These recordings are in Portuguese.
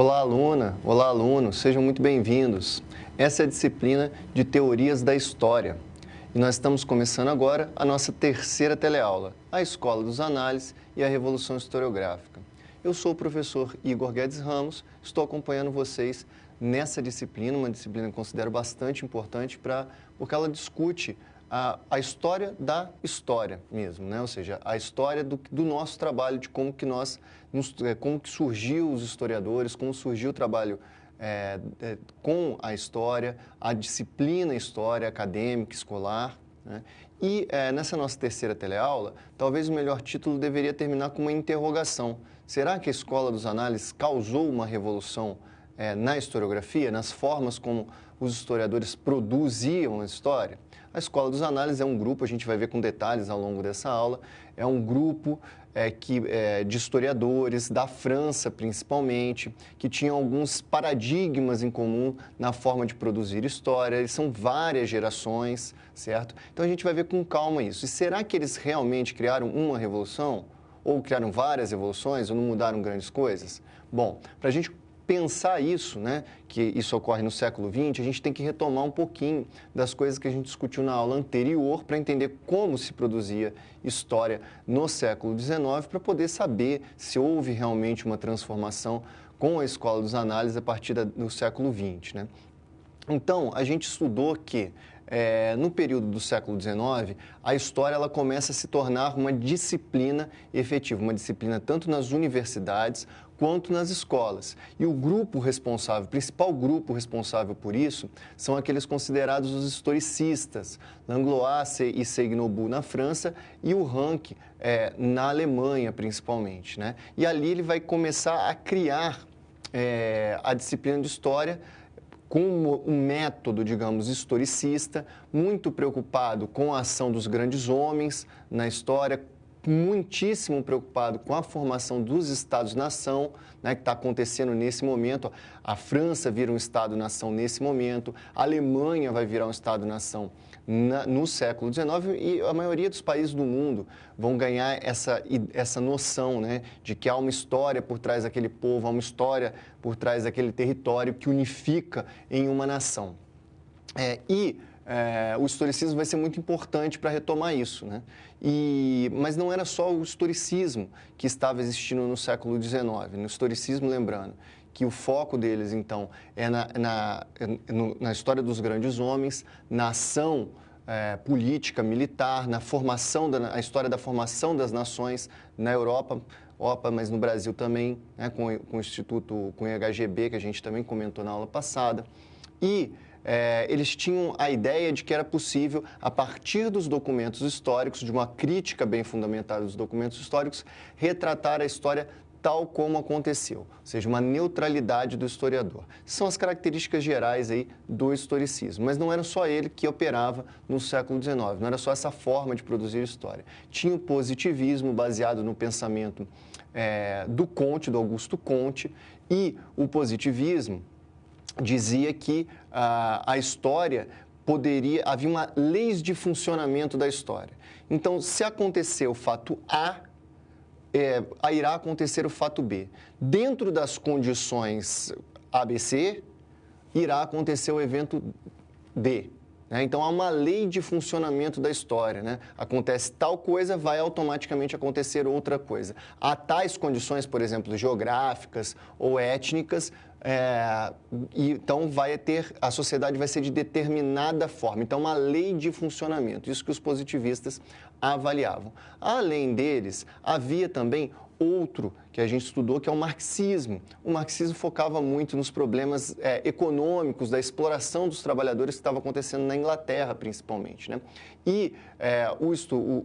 Olá, aluna! Olá, aluno! Sejam muito bem-vindos. Essa é a disciplina de Teorias da História. E nós estamos começando agora a nossa terceira teleaula, a Escola dos Análises e a Revolução Historiográfica. Eu sou o professor Igor Guedes Ramos, estou acompanhando vocês nessa disciplina, uma disciplina que eu considero bastante importante porque ela discute a história da história mesmo, né? Ou seja, a história do nosso trabalho, de como que surgiu os historiadores, como surgiu o trabalho com a história, a disciplina história acadêmica, escolar, né? E nessa nossa terceira teleaula, talvez o melhor título deveria terminar com uma interrogação. Será que a Escola dos Análises causou uma revolução na historiografia, nas formas como os historiadores produziam a história? A Escola dos Análises é um grupo, a gente vai ver com detalhes ao longo dessa aula, é um grupo de historiadores da França, principalmente, que tinham alguns paradigmas em comum na forma de produzir história. Eles são várias gerações, certo? Então, a gente vai ver com calma isso. E será que eles realmente criaram uma revolução? Ou criaram várias revoluções? Ou não mudaram grandes coisas? Bom, para a gente pensar isso, né, que isso ocorre no século XX, a gente tem que retomar um pouquinho das coisas que a gente discutiu na aula anterior para entender como se produzia história no século XIX, para poder saber se houve realmente uma transformação com a Escola dos Análises a partir do século XX, né? Então, a gente estudou que no período do século XIX, a história ela começa a se tornar uma disciplina efetiva, uma disciplina tanto nas universidades quanto nas escolas. E o grupo responsável, o principal grupo responsável por isso, são aqueles considerados os historicistas, Langlois e Seignobu na França e o Ranke na Alemanha, principalmente, né? E ali ele vai começar a criar a disciplina de história com um método, digamos, historicista, muito preocupado com a ação dos grandes homens na história, muitíssimo preocupado com a formação dos Estados-nação, né, que está acontecendo nesse momento. A França vira um Estado-nação nesse momento, a Alemanha vai virar um Estado-nação no século XIX e a maioria dos países do mundo vão ganhar essa noção, né, de que há uma história por trás daquele povo, há uma história por trás daquele território que unifica em uma nação. O historicismo vai ser muito importante para retomar isso, né? Mas não era só o historicismo que estava existindo no século XIX. No historicismo, lembrando que o foco deles, então, é na história dos grandes homens, na ação política, militar, na a história da formação das nações na Europa, mas no Brasil também, né, com o Instituto, com o IHGB, que a gente também comentou na aula passada. Eles tinham a ideia de que era possível, a partir dos documentos históricos, de uma crítica bem fundamentada dos documentos históricos, retratar a história tal como aconteceu, ou seja, uma neutralidade do historiador. São as características gerais aí do historicismo, mas não era só ele que operava no século XIX, não era só essa forma de produzir história. Tinha o positivismo baseado no pensamento do Augusto Comte, e o positivismo dizia que a história havia leis de funcionamento da história. Então, se acontecer o fato A, irá acontecer o fato B. Dentro das condições ABC, irá acontecer o evento D. Né? Então, há uma lei de funcionamento da história, né? Acontece tal coisa, vai automaticamente acontecer outra coisa. Há tais condições, por exemplo, geográficas ou étnicas, então a sociedade vai ser de determinada forma. Então, uma lei de funcionamento, isso que os positivistas avaliavam. Além deles, havia também outro que a gente estudou, que é o marxismo. O marxismo focava muito nos problemas econômicos, da exploração dos trabalhadores que estava acontecendo na Inglaterra, principalmente, né? E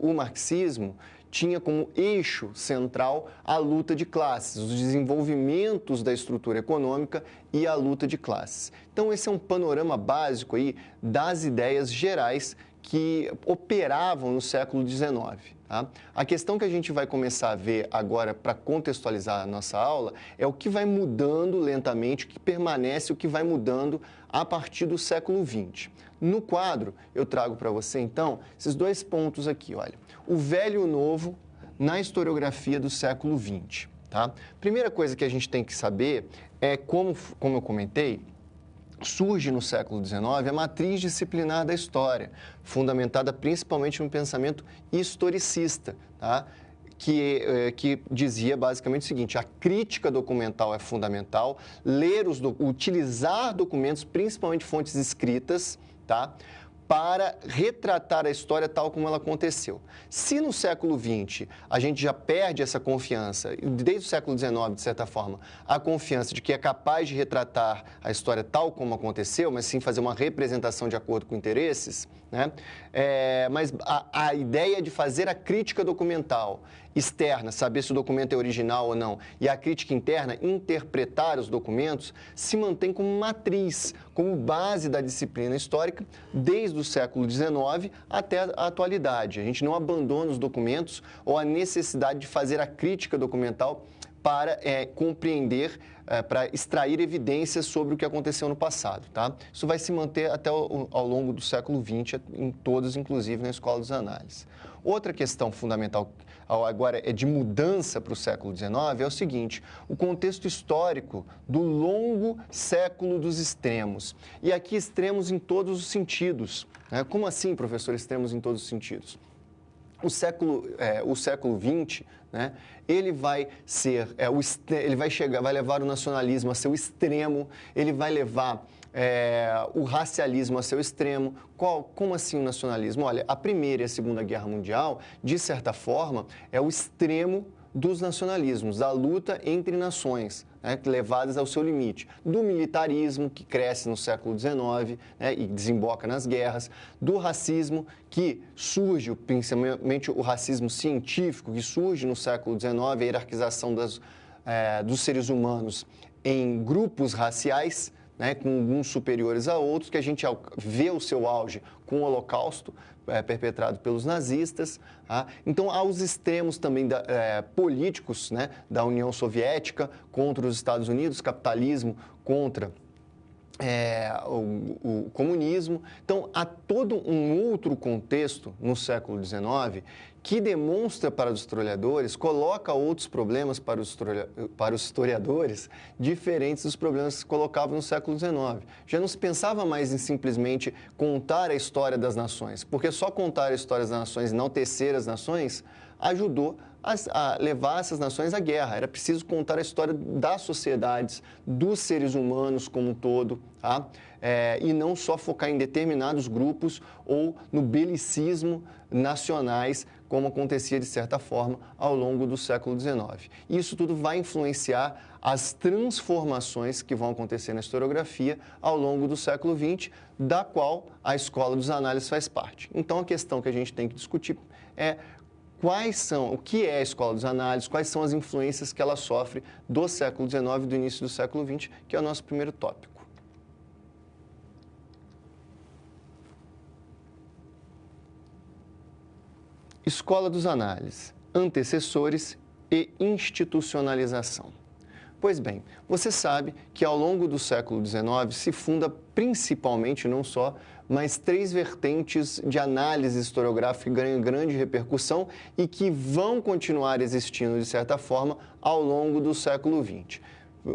o marxismo tinha como eixo central a luta de classes, os desenvolvimentos da estrutura econômica e a luta de classes. Então, esse é um panorama básico aí das ideias gerais que operavam no século XIX. Tá? A questão que a gente vai começar a ver agora para contextualizar a nossa aula é o que vai mudando lentamente, o que permanece, o que vai mudando a partir do século XX. No quadro, eu trago para você, então, esses dois pontos aqui, olha. O velho e o novo na historiografia do século XX. Tá? Primeira coisa que a gente tem que saber como eu comentei, surge no século XIX a matriz disciplinar da história, fundamentada principalmente no pensamento historicista, tá? Que dizia basicamente o seguinte: a crítica documental é fundamental, utilizar documentos, principalmente fontes escritas, tá? Para retratar a história tal como ela aconteceu. Se no século XX a gente já perde essa confiança, desde o século XIX, de certa forma, a confiança de que é capaz de retratar a história tal como aconteceu, mas sim fazer uma representação de acordo com interesses, né? Mas a ideia de fazer a crítica documental externa, saber se o documento é original ou não, e a crítica interna, interpretar os documentos, se mantém como matriz, como base da disciplina histórica, desde o século XIX até a atualidade. A gente não abandona os documentos ou a necessidade de fazer a crítica documental para compreender, para extrair evidências sobre o que aconteceu no passado, tá? Isso vai se manter até ao longo do século XX, em todos, inclusive na Escola dos Análises. Outra questão fundamental agora é de mudança para o século XIX é o seguinte: o contexto histórico do longo século dos extremos. E aqui extremos em todos os sentidos, né? Como assim, professor, extremos em todos os sentidos? O século XX, né, ele vai levar o nacionalismo a seu extremo, ele vai levar o racialismo a seu extremo. Como assim o nacionalismo? Olha, a Primeira e a Segunda Guerra Mundial, de certa forma, é o extremo dos nacionalismos, da luta entre nações, né, levadas ao seu limite, do militarismo, que cresce no século XIX, né, e desemboca nas guerras, do racismo, que surge, principalmente o racismo científico, que surge no século XIX, a hierarquização dos seres humanos em grupos raciais, né, com uns superiores a outros, que a gente vê o seu auge com o Holocausto, perpetrado pelos nazistas. Tá? Então, há os extremos também políticos, né, da União Soviética contra os Estados Unidos, capitalismo contra o comunismo. Então, há todo um outro contexto no século XIX que demonstra para os historiadores, coloca outros problemas para os historiadores diferentes dos problemas que se colocavam no século XIX. Já não se pensava mais em simplesmente contar a história das nações, porque só contar a história das nações e não tecer as nações ajudou a levar essas nações à guerra. Era preciso contar a história das sociedades, dos seres humanos como um todo, tá? E não só focar em determinados grupos ou no belicismo nacionais, como acontecia, de certa forma, ao longo do século XIX. Isso tudo vai influenciar as transformações que vão acontecer na historiografia ao longo do século XX, da qual a Escola dos Análises faz parte. Então, a questão que a gente tem que discutir é o que é a Escola dos Análises, quais são as influências que ela sofre do século XIX e do início do século XX, que é o nosso primeiro tópico. Escola dos Análises, antecessores e institucionalização. Pois bem, você sabe que ao longo do século XIX se funda principalmente, não só, mas 3 vertentes de análise historiográfica que ganham grande repercussão e que vão continuar existindo, de certa forma, ao longo do século XX.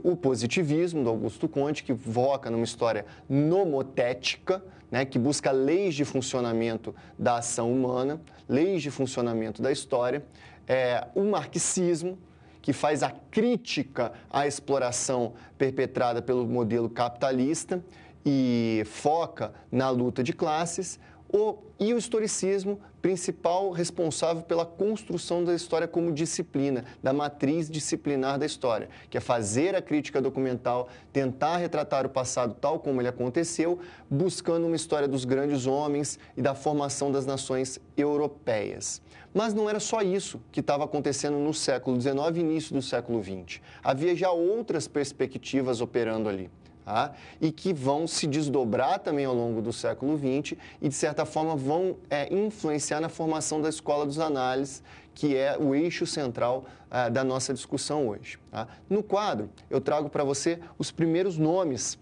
O positivismo, do Augusto Conte, que foca numa história nomotética, né, que busca leis de funcionamento da ação humana, leis de funcionamento da história. O marxismo, que faz a crítica à exploração perpetrada pelo modelo capitalista e foca na luta de classes. E o historicismo, principal responsável pela construção da história como disciplina, da matriz disciplinar da história, que é fazer a crítica documental, tentar retratar o passado tal como ele aconteceu, buscando uma história dos grandes homens e da formação das nações europeias. Mas não era só isso que estava acontecendo no século XIX e início do século XX. Havia já outras perspectivas operando ali. Tá? E que vão se desdobrar também ao longo do século XX e, de certa forma, vão influenciar na formação da Escola dos Análises, que é o eixo central da nossa discussão hoje. Tá? No quadro, eu trago para você os primeiros nomes,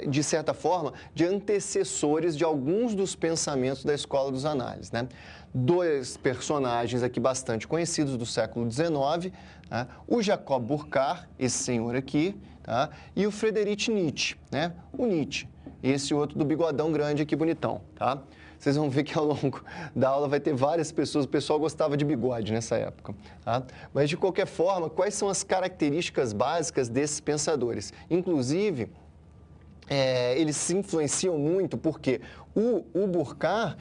de certa forma, de antecessores de alguns dos pensamentos da Escola dos Análises, né? 2 personagens aqui bastante conhecidos do século XIX, tá? O Jacob Burckhardt, esse senhor aqui, tá? E o Friedrich Nietzsche, né? O Nietzsche, esse outro do bigodão grande aqui, bonitão, tá? Vocês vão ver que ao longo da aula vai ter várias pessoas, o pessoal gostava de bigode nessa época, tá? Mas, de qualquer forma, quais são as características básicas desses pensadores? Inclusive, eles se influenciam muito porque o Burckhardt,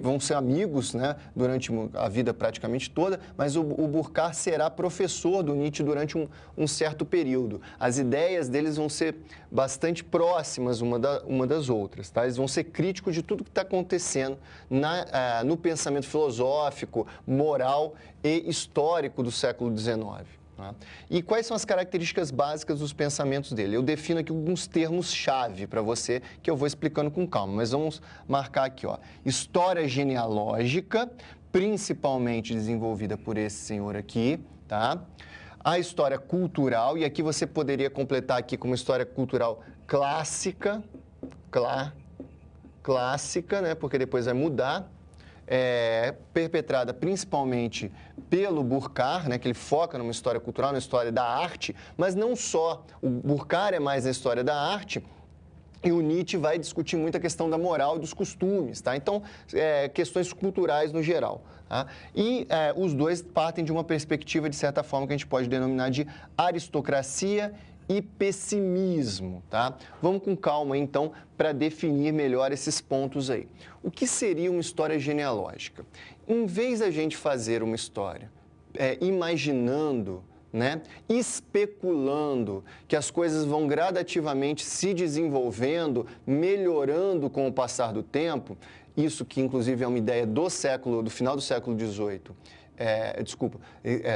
vão ser amigos, né, durante a vida praticamente toda, mas o Burckhardt será professor do Nietzsche durante um certo período. As ideias deles vão ser bastante próximas uma das outras, tá? Eles vão ser críticos de tudo que está acontecendo no pensamento filosófico, moral e histórico do século XIX. Tá? E quais são as características básicas dos pensamentos dele? Eu defino aqui alguns termos-chave para você, que eu vou explicando com calma, mas vamos marcar aqui, ó. História genealógica, principalmente desenvolvida por esse senhor aqui, tá? A história cultural, e aqui você poderia completar aqui como história cultural clássica, clássica, né? Porque depois vai mudar. Perpetrada principalmente pelo Burckhardt, né, que ele foca numa história cultural, na história da arte, mas não só. O Burckhardt é mais na história da arte e o Nietzsche vai discutir muito a questão da moral e dos costumes, tá? Então, questões culturais no geral. Tá? E os dois partem de uma perspectiva, de certa forma, que a gente pode denominar de aristocracia e pessimismo, tá? Vamos com calma, então, para definir melhor esses pontos aí. O que seria uma história genealógica? Em vez da gente fazer uma história imaginando, né, especulando que as coisas vão gradativamente se desenvolvendo, melhorando com o passar do tempo, isso que inclusive é uma ideia do final do século XVIII,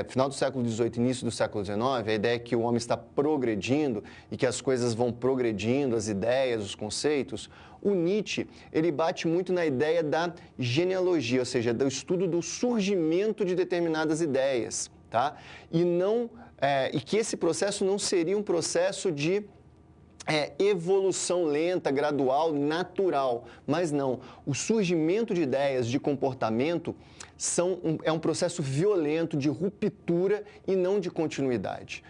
final do século XVIII, início do século XIX, a ideia é que o homem está progredindo e que as coisas vão progredindo, as ideias, os conceitos. O Nietzsche, ele bate muito na ideia da genealogia, ou seja, do estudo do surgimento de determinadas ideias, tá? E que esse processo não seria um processo de evolução lenta, gradual, natural. Mas não, o surgimento de ideias, de comportamento, é um processo violento de ruptura e não de continuidade.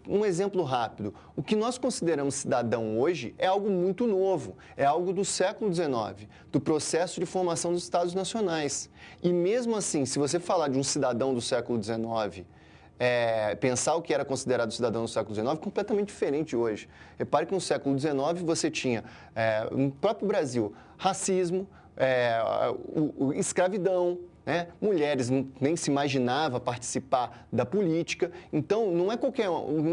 Um exemplo rápido, o que nós consideramos cidadão hoje é algo muito novo, é algo do século XIX, do processo de formação dos Estados Nacionais. E mesmo assim, se você falar de um cidadão do século XIX, pensar o que era considerado cidadão no século XIX, completamente diferente hoje. Repare que no século XIX você tinha, no próprio Brasil, racismo, escravidão, né? Mulheres nem se imaginava participar da política. Então, não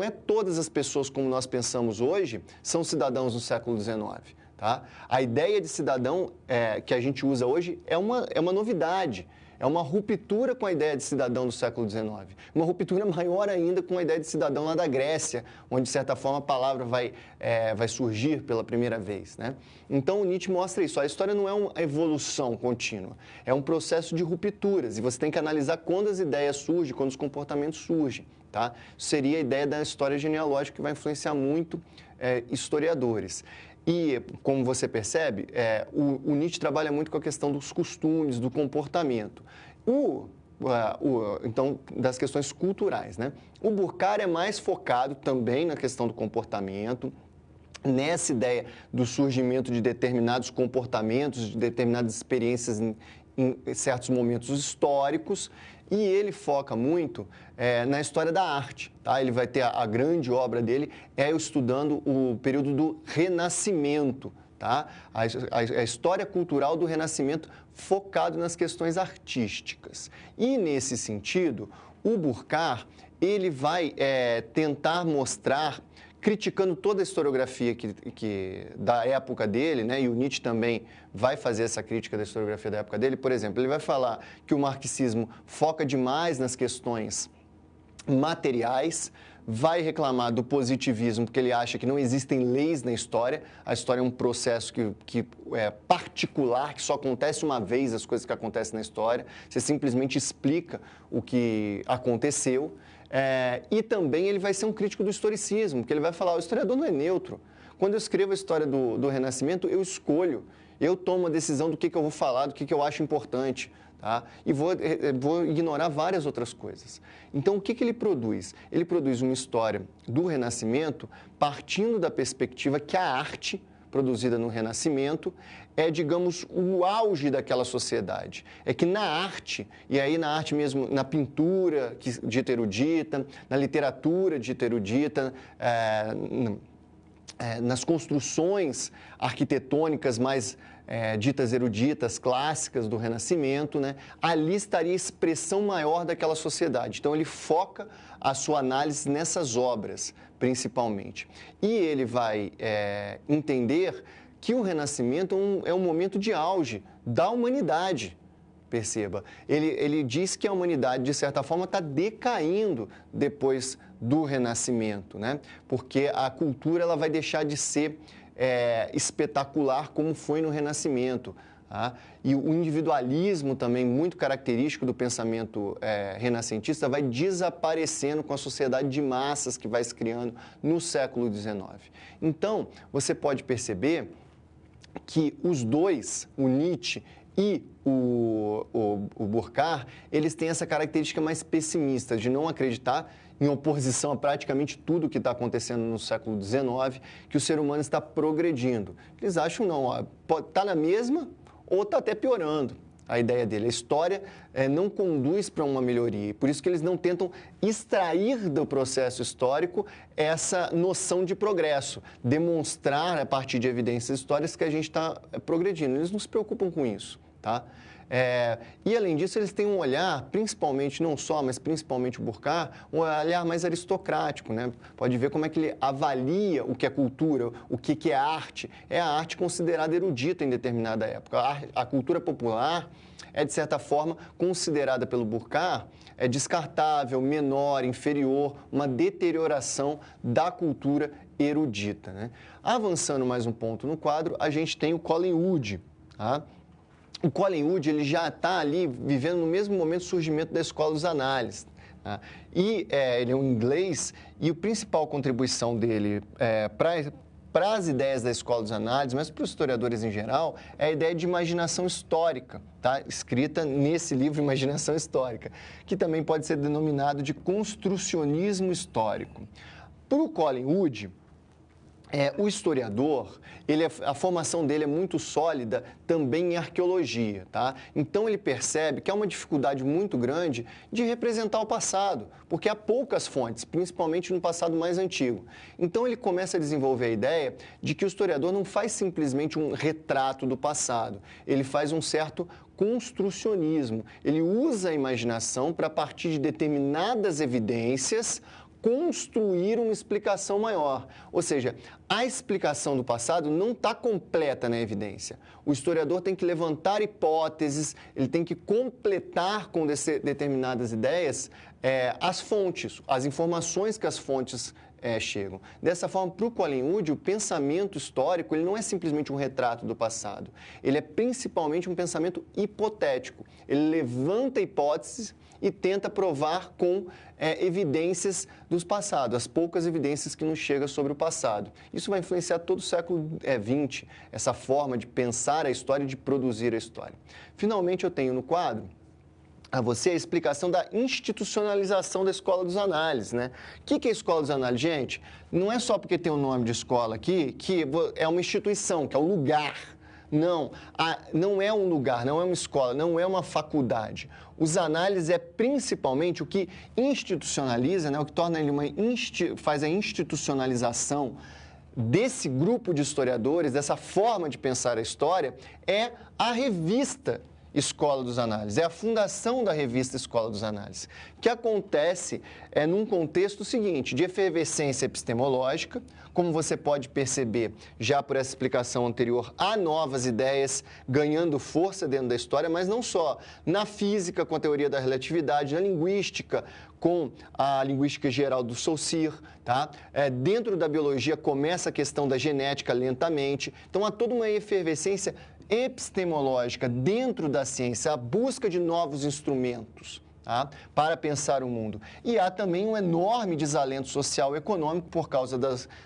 é todas as pessoas como nós pensamos hoje são cidadãos no século XIX. Tá? A ideia de cidadão que a gente usa hoje é uma novidade. É uma ruptura com a ideia de cidadão do século XIX. Uma ruptura maior ainda com a ideia de cidadão lá da Grécia, onde, de certa forma, a palavra vai surgir pela primeira vez, né? Então, o Nietzsche mostra isso. A história não é uma evolução contínua, é um processo de rupturas. E você tem que analisar quando as ideias surgem, quando os comportamentos surgem, tá? Seria a ideia da história genealógica, que vai influenciar muito historiadores. E, como você percebe, o Nietzsche trabalha muito com a questão dos costumes, do comportamento. Então, das questões culturais, né? O Burckhardt é mais focado também na questão do comportamento, nessa ideia do surgimento de determinados comportamentos, de determinadas experiências em certos momentos históricos, e ele foca muito na história da arte. Tá? Ele vai ter a grande obra dele estudando o período do Renascimento, tá? A história cultural do Renascimento focado nas questões artísticas. E, nesse sentido, o Burckhardt ele vai tentar mostrar, criticando toda a historiografia da época dele, né? E o Nietzsche também vai fazer essa crítica da historiografia da época dele. Por exemplo, ele vai falar que o marxismo foca demais nas questões materiais, vai reclamar do positivismo, porque ele acha que não existem leis na história. A história é um processo que é particular, que só acontece uma vez as coisas que acontecem na história. Você simplesmente explica o que aconteceu. E também ele vai ser um crítico do historicismo, porque ele vai falar, o historiador não é neutro. Quando eu escrevo a história do Renascimento, eu escolho, eu tomo a decisão do que eu vou falar, do que eu acho importante. Tá? E vou ignorar várias outras coisas. Então, o que ele produz? Ele produz uma história do Renascimento partindo da perspectiva que a arte produzida no Renascimento é, digamos, o auge daquela sociedade. É que na arte, e aí na arte mesmo, na pintura dita erudita, na literatura dita erudita, nas construções arquitetônicas mais ditas eruditas, clássicas do Renascimento, né, ali estaria a expressão maior daquela sociedade. Então, ele foca a sua análise nessas obras, principalmente. E ele vai entender que o Renascimento é um momento de auge da humanidade. Perceba, ele diz que a humanidade, de certa forma, está decaindo depois do Renascimento, né? Porque a cultura ela vai deixar de ser espetacular como foi no Renascimento. Tá? E o individualismo também, muito característico do pensamento renascentista, vai desaparecendo com a sociedade de massas que vai se criando no século XIX. Então, você pode perceber que os dois, o Nietzsche e o Burckhardt, eles têm essa característica mais pessimista, de não acreditar, em oposição a praticamente tudo que está acontecendo no século XIX, que o ser humano está progredindo. Eles acham, não, está na mesma ou está até piorando. A ideia dele, a história não conduz para uma melhoria. Por isso que eles não tentam extrair do processo histórico essa noção de progresso, demonstrar a partir de evidências históricas que a gente está progredindo. Eles não se preocupam com isso. Tá? E, além disso, eles têm um olhar, principalmente, não só, mas principalmente o Burckhardt, um olhar mais aristocrático. Né? Pode ver como é que ele avalia o que é cultura, o que é arte. É a arte considerada erudita em determinada época. A cultura popular é, de certa forma, considerada pelo Burckhardt descartável, menor, inferior, uma deterioração da cultura erudita. Né? Avançando mais um ponto no quadro, a gente tem o Colin Wood. Tá? O Colin Wood ele já está ali vivendo no mesmo momento do surgimento da Escola dos Análises. Tá? E ele é um inglês e a principal contribuição dele para as ideias da Escola dos Análises, mas para os historiadores em geral, é a ideia de imaginação histórica, tá? Escrita nesse livro Imaginação Histórica, que também pode ser denominado de construcionismo histórico. Para o Colin Wood, o historiador, a formação dele é muito sólida também em arqueologia, tá? Então ele percebe que há uma dificuldade muito grande de representar o passado, porque há poucas fontes, principalmente no passado mais antigo. Então ele começa a desenvolver a ideia de que o historiador não faz simplesmente um retrato do passado, ele faz um certo construcionismo, ele usa a imaginação para, a partir de determinadas evidências, construir uma explicação maior. Ou seja, a explicação do passado não está completa na evidência. O historiador tem que levantar hipóteses, ele tem que completar com determinadas ideias as fontes, as informações que as fontes chegam. Dessa forma, para o Colin Wood, o pensamento histórico ele não é simplesmente um retrato do passado. Ele é principalmente um pensamento hipotético. Ele levanta hipóteses e tenta provar com evidências dos passados, as poucas evidências que nos chegam sobre o passado. Isso vai influenciar todo o século XX, essa forma de pensar a história e de produzir a história. Finalmente, eu tenho no quadro a você a explicação da institucionalização da Escola dos Análises, né? O que é a Escola dos Análises? Gente, não é só porque tem o nome de escola aqui que é uma instituição, que é um lugar. Não, não é um lugar, não é uma escola, não é uma faculdade. Os análises é principalmente o que institucionaliza, né? O que torna ele faz a institucionalização desse grupo de historiadores, dessa forma de pensar a história, é a revista Escola dos Análises, é a fundação da revista Escola dos Análises, que acontece num contexto seguinte, de efervescência epistemológica, como você pode perceber já por essa explicação anterior, há novas ideias ganhando força dentro da história, mas não só, na física com a teoria da relatividade, na linguística com a linguística geral do Saussure, tá? Dentro da biologia começa a questão da genética lentamente, então há toda uma efervescência epistemológica dentro da ciência, a busca de novos instrumentos, tá? Para pensar o mundo. E há também um enorme desalento social e econômico por causa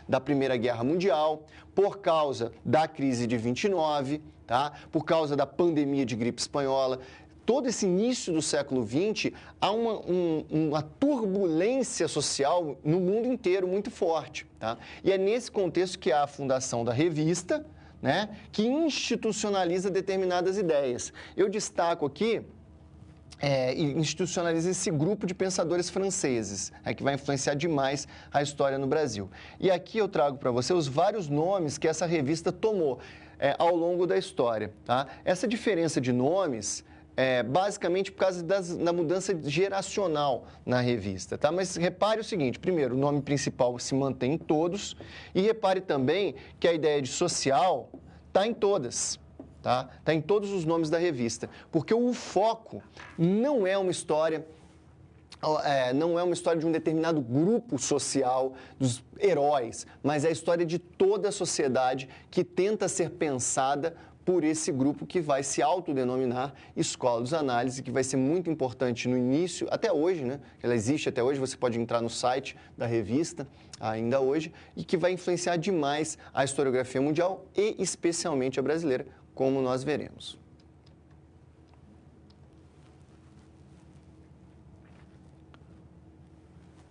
da Primeira Guerra Mundial, por causa da crise de 29, tá? Por causa da pandemia de gripe espanhola. todo esse início do século XX, há uma turbulência social no mundo inteiro muito forte. Tá? E é nesse contexto que há a fundação da revista, né, que institucionaliza determinadas ideias. Eu destaco aqui, institucionaliza esse grupo de pensadores franceses, que vai influenciar demais a história no Brasil. E aqui eu trago para você os vários nomes que essa revista tomou ao longo da história. Tá? Essa diferença de nomes basicamente por causa da mudança geracional na revista, tá? Mas repare o seguinte, primeiro, o nome principal se mantém em todos e repare também que a ideia de social está em todas, tá? Está em todos os nomes da revista, porque o foco não é uma história... não é uma história de um determinado grupo social, dos heróis, mas é a história de toda a sociedade que tenta ser pensada por esse grupo que vai se autodenominar Escola dos Análises, que vai ser muito importante no início, até hoje, né? Ela existe até hoje, você pode entrar no site da revista ainda hoje, e que vai influenciar demais a historiografia mundial e especialmente a brasileira, como nós veremos.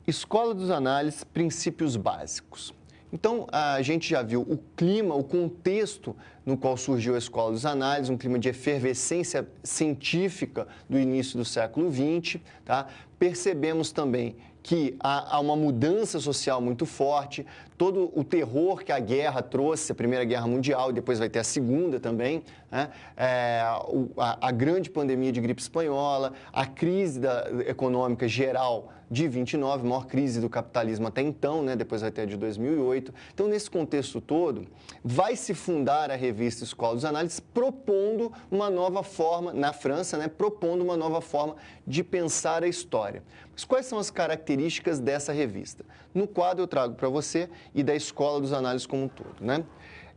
Escola dos Análises, princípios básicos. Então, a gente já viu o clima, o contexto no qual surgiu a Escola dos Análises, um clima de efervescência científica do início do século XX. Tá? Percebemos também que há uma mudança social muito forte, todo o terror que a guerra trouxe, a Primeira Guerra Mundial, e depois vai ter a Segunda também, né? A grande pandemia de gripe espanhola, a crise econômica geral de 29, a maior crise do capitalismo até então, né? Depois vai ter a de 2008. Então, nesse contexto todo, vai se fundar a revista Escola dos Análises, propondo uma nova forma, na França, né? Propondo uma nova forma de pensar a história. Mas quais são as características dessa revista? No quadro eu trago para você e da Escola dos Análises como um todo, né?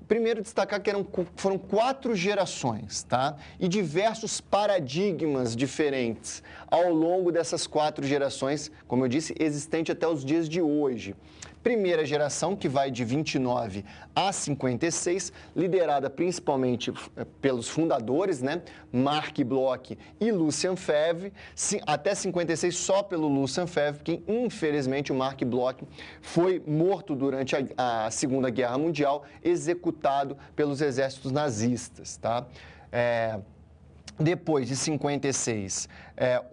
Primeiro, destacar que foram 4 gerações, tá? E diversos paradigmas diferentes ao longo dessas 4 gerações, como eu disse, existente até os dias de hoje. Primeira geração, que vai de 29 a 56, liderada principalmente pelos fundadores, né? Marc Bloch e Lucien Febvre, até 56 só pelo Lucien Febvre, porque infelizmente o Marc Bloch foi morto durante a Segunda Guerra Mundial, executado pelos exércitos nazistas, tá? Depois de 56,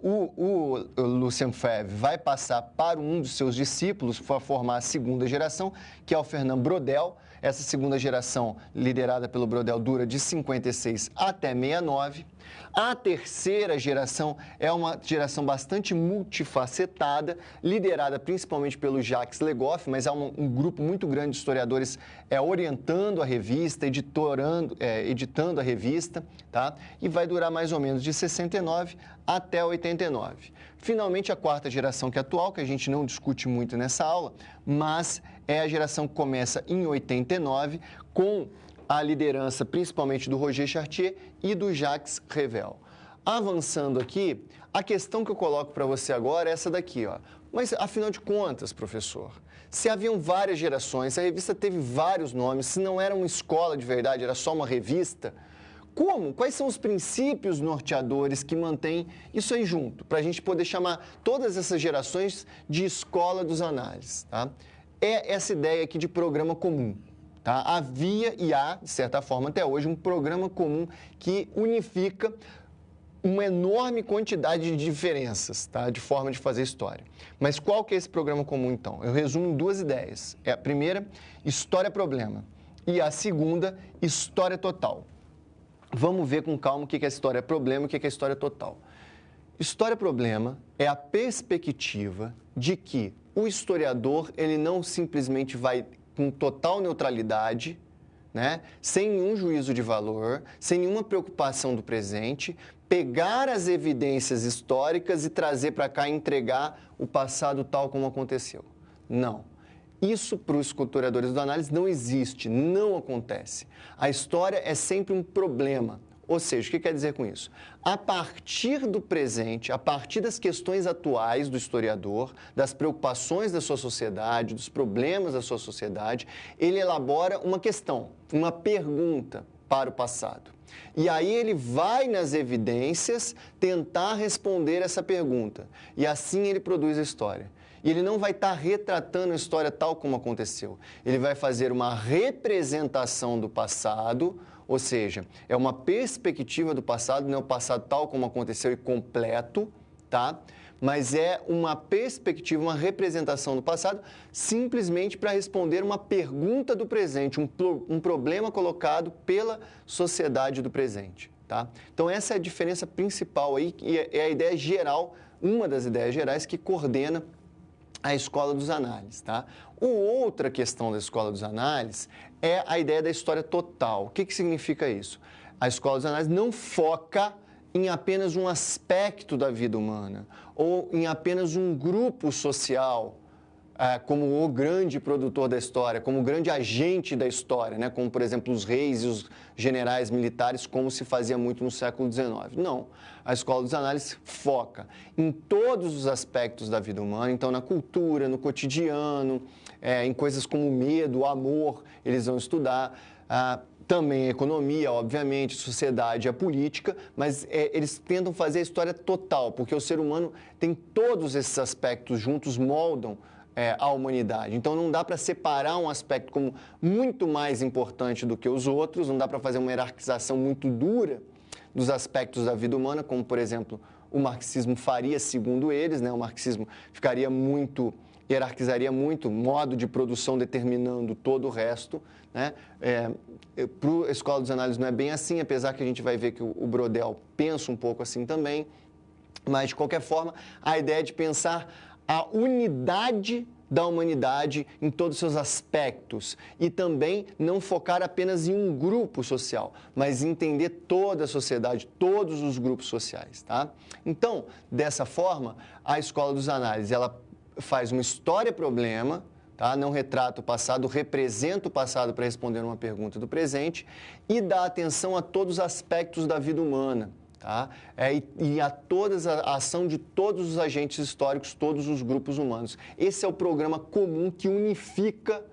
o Lucien Febvre vai passar para um dos seus discípulos para formar a segunda geração, que é o Fernand Braudel. Essa segunda geração, liderada pelo Braudel, dura de 56 até 69. A terceira geração é uma geração bastante multifacetada, liderada principalmente pelo Jacques Le Goff, mas há um grupo muito grande de historiadores orientando a revista, editando a revista, tá? E vai durar mais ou menos de 69 até 89. Finalmente, a quarta geração, que é atual, que a gente não discute muito nessa aula, mas é a geração que começa em 89, com a liderança principalmente do Roger Chartier e do Jacques Revel. Avançando aqui, a questão que eu coloco para você agora é essa daqui, ó. Mas, afinal de contas, professor, se haviam várias gerações, se a revista teve vários nomes, se não era uma escola de verdade, era só uma revista, como? Quais são os princípios norteadores que mantêm isso aí junto, para a gente poder chamar todas essas gerações de Escola dos Análises, tá? É essa ideia aqui de programa comum. Tá? Havia e há, de certa forma, até hoje, um programa comum que unifica uma enorme quantidade de diferenças, tá? De forma de fazer história. Mas qual que é esse programa comum, então? Eu resumo em 2 ideias. A primeira, história-problema. E a segunda, história total. Vamos ver com calma o que é história-problema e o que é história total. História-problema é a perspectiva de que o historiador, ele não simplesmente vai com total neutralidade, né, sem nenhum juízo de valor, sem nenhuma preocupação do presente, pegar as evidências históricas e trazer para cá e entregar o passado tal como aconteceu. Não. Isso, para os historiadores do análise, não existe, não acontece. A história é sempre um problema. Ou seja, o que quer dizer com isso? A partir do presente, a partir das questões atuais do historiador, das preocupações da sua sociedade, dos problemas da sua sociedade, ele elabora uma questão, uma pergunta, para o passado. E aí ele vai nas evidências tentar responder essa pergunta. E assim ele produz a história. E ele não vai estar retratando a história tal como aconteceu. Ele vai fazer uma representação do passado, ou seja, é uma perspectiva do passado, não é o passado tal como aconteceu e completo, tá? Mas é uma perspectiva, uma representação do passado, simplesmente para responder uma pergunta do presente, um problema colocado pela sociedade do presente, tá? Então, essa é a diferença principal aí, e é a ideia geral, uma das ideias gerais que coordena a Escola dos Análises, tá? Outra questão da Escola dos Análises é a ideia da história total. O que significa isso? A Escola dos Análises não foca em apenas um aspecto da vida humana ou em apenas um grupo social, como o grande produtor da história, como o grande agente da história, né? Como, por exemplo, os reis e os generais militares, como se fazia muito no século XIX. Não. A Escola dos Análises foca em todos os aspectos da vida humana, então na cultura, no cotidiano, em coisas como o medo, o amor, eles vão estudar. Também a economia, obviamente, sociedade, a política, mas eles tentam fazer a história total, porque o ser humano tem todos esses aspectos juntos, moldam a humanidade. Então, não dá para separar um aspecto como muito mais importante do que os outros, não dá para fazer uma hierarquização muito dura dos aspectos da vida humana, como, por exemplo, o marxismo faria, segundo eles, né? O marxismo hierarquizaria muito o modo de produção determinando todo o resto, né? Para a Escola dos Análises não é bem assim, apesar que a gente vai ver que o Brodel pensa um pouco assim também, mas, de qualquer forma, a ideia de pensar a unidade da humanidade em todos os seus aspectos e também não focar apenas em um grupo social, mas entender toda a sociedade, todos os grupos sociais, tá? Então, dessa forma, a Escola dos Análises, ela faz uma história-problema, tá? Não retrata o passado, representa o passado para responder uma pergunta do presente e dá atenção a todos os aspectos da vida humana, tá? E a a ação de todos os agentes históricos, todos os grupos humanos. Esse é o programa comum que unifica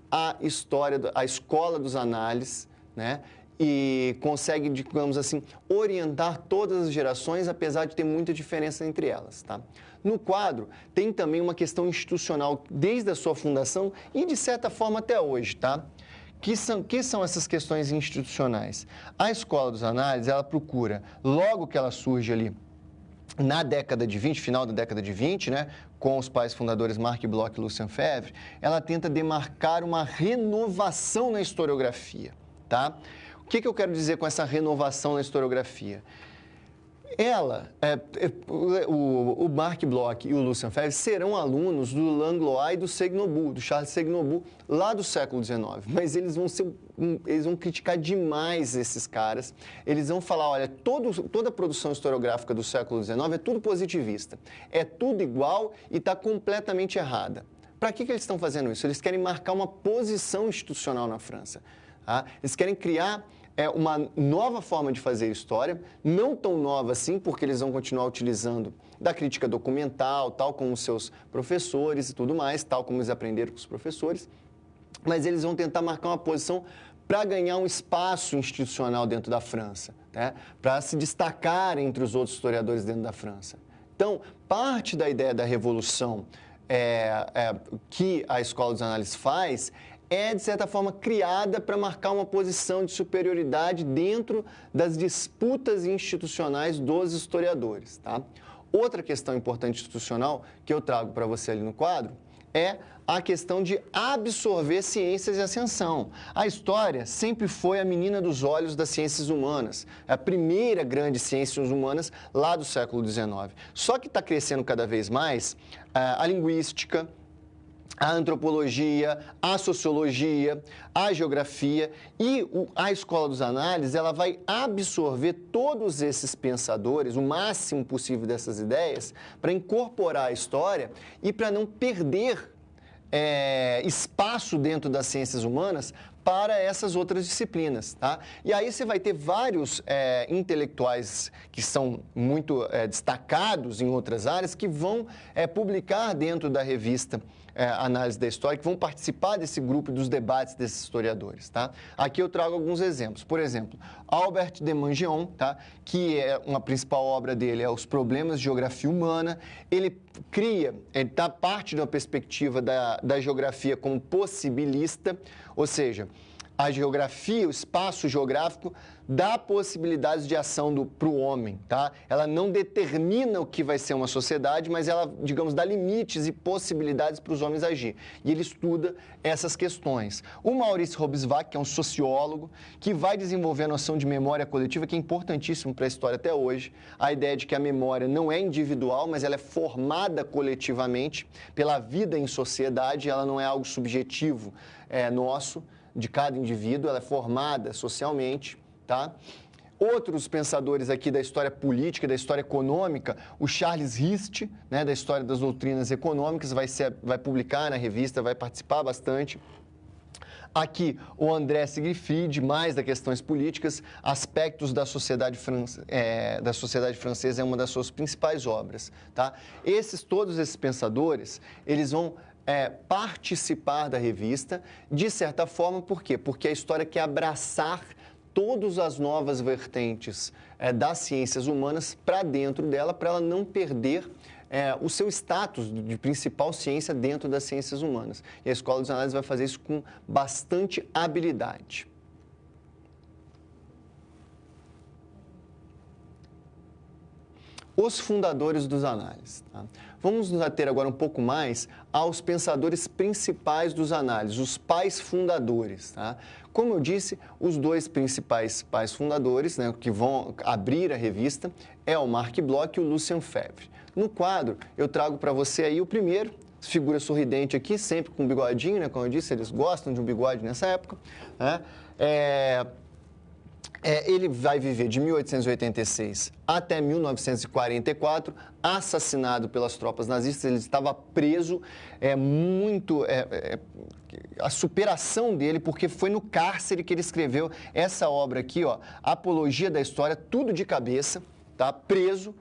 a história, a Escola dos Análises, né? E consegue, digamos assim, orientar todas as gerações, apesar de ter muita diferença entre elas, tá? No quadro, tem também uma questão institucional desde a sua fundação e, de certa forma, até hoje, tá? Que são essas questões institucionais? A Escola dos Análises, ela procura, logo que ela surge ali na década de 20, final da década de 20, né, com os pais fundadores Marc Bloch e Lucien Febvre, ela tenta demarcar uma renovação na historiografia, tá? O que eu quero dizer com essa renovação na historiografia? O Marc Bloch e o Lucien Febvre serão alunos do Langlois e do Seignobu, do Charles Seignobu, lá do século XIX. Mas eles vão criticar demais esses caras. Eles vão falar, olha, toda a produção historiográfica do século XIX é tudo positivista. É tudo igual e está completamente errada. Para que eles estão fazendo isso? Eles querem marcar uma posição institucional na França. Tá? Eles querem criar uma nova forma de fazer história, não tão nova assim, porque eles vão continuar utilizando da crítica documental, tal como os seus professores e tudo mais, tal como eles aprenderam com os professores, mas eles vão tentar marcar uma posição para ganhar um espaço institucional dentro da França, né? Para se destacar entre os outros historiadores dentro da França. Então, parte da ideia da revolução que a Escola dos Análises faz de certa forma, criada para marcar uma posição de superioridade dentro das disputas institucionais dos historiadores, tá? Outra questão importante institucional que eu trago para você ali no quadro é a questão de absorver ciências e ascensão. A história sempre foi a menina dos olhos das ciências humanas, a primeira grande ciências humanas lá do século XIX. Só que está crescendo cada vez mais a linguística, a antropologia, a sociologia, a geografia e a Escola dos Análises, ela vai absorver todos esses pensadores, o máximo possível dessas ideias, para incorporar a história e para não perder espaço dentro das ciências humanas para essas outras disciplinas, tá? E aí você vai ter vários intelectuais que são muito destacados em outras áreas que vão publicar dentro da revista análise da história, que vão participar desse grupo dos debates desses historiadores, tá? Aqui eu trago alguns exemplos. Por exemplo, Albert de Mangeon, tá? Que é uma principal obra dele, é Os Problemas de Geografia Humana. Ele parte de uma perspectiva da geografia como possibilista, ou seja, a geografia, o espaço geográfico, dá possibilidades de ação para o homem, tá? Ela não determina o que vai ser uma sociedade, mas ela, digamos, dá limites e possibilidades para os homens agir. E ele estuda essas questões. O Maurice Hobsbawm, que é um sociólogo, que vai desenvolver a noção de memória coletiva, que é importantíssimo para a história até hoje. A ideia de que a memória não é individual, mas ela é formada coletivamente pela vida em sociedade, ela não é algo subjetivo nosso, de cada indivíduo, ela é formada socialmente, tá? Outros pensadores aqui da história política, da história econômica, o Charles Hist, né, da história das doutrinas econômicas, vai publicar na revista, vai participar bastante. Aqui, o André Siegfried, mais das questões políticas, Aspectos da Sociedade Francesa é uma das suas principais obras, tá? Todos esses pensadores, eles vão participar da revista, de certa forma, por quê? Porque a história quer abraçar todas as novas vertentes das ciências humanas para dentro dela, para ela não perder o seu status de principal ciência dentro das ciências humanas. E a Escola dos Análises vai fazer isso com bastante habilidade. Os fundadores dos análises. Tá? Vamos nos ater agora um pouco mais aos pensadores principais dos análises, os pais fundadores. Tá? Como eu disse, os dois principais pais fundadores, né, que vão abrir a revista, é o Marc Bloch e o Lucien Febvre. No quadro, eu trago para você aí o primeiro, figura sorridente aqui, sempre com bigodinho, né, como eu disse, eles gostam de um bigode nessa época, né? Ele vai viver de 1886 até 1944, assassinado pelas tropas nazistas. Ele estava preso, a superação dele, porque foi no cárcere que ele escreveu essa obra aqui, ó, Apologia da História, tudo de cabeça, tá? Preso.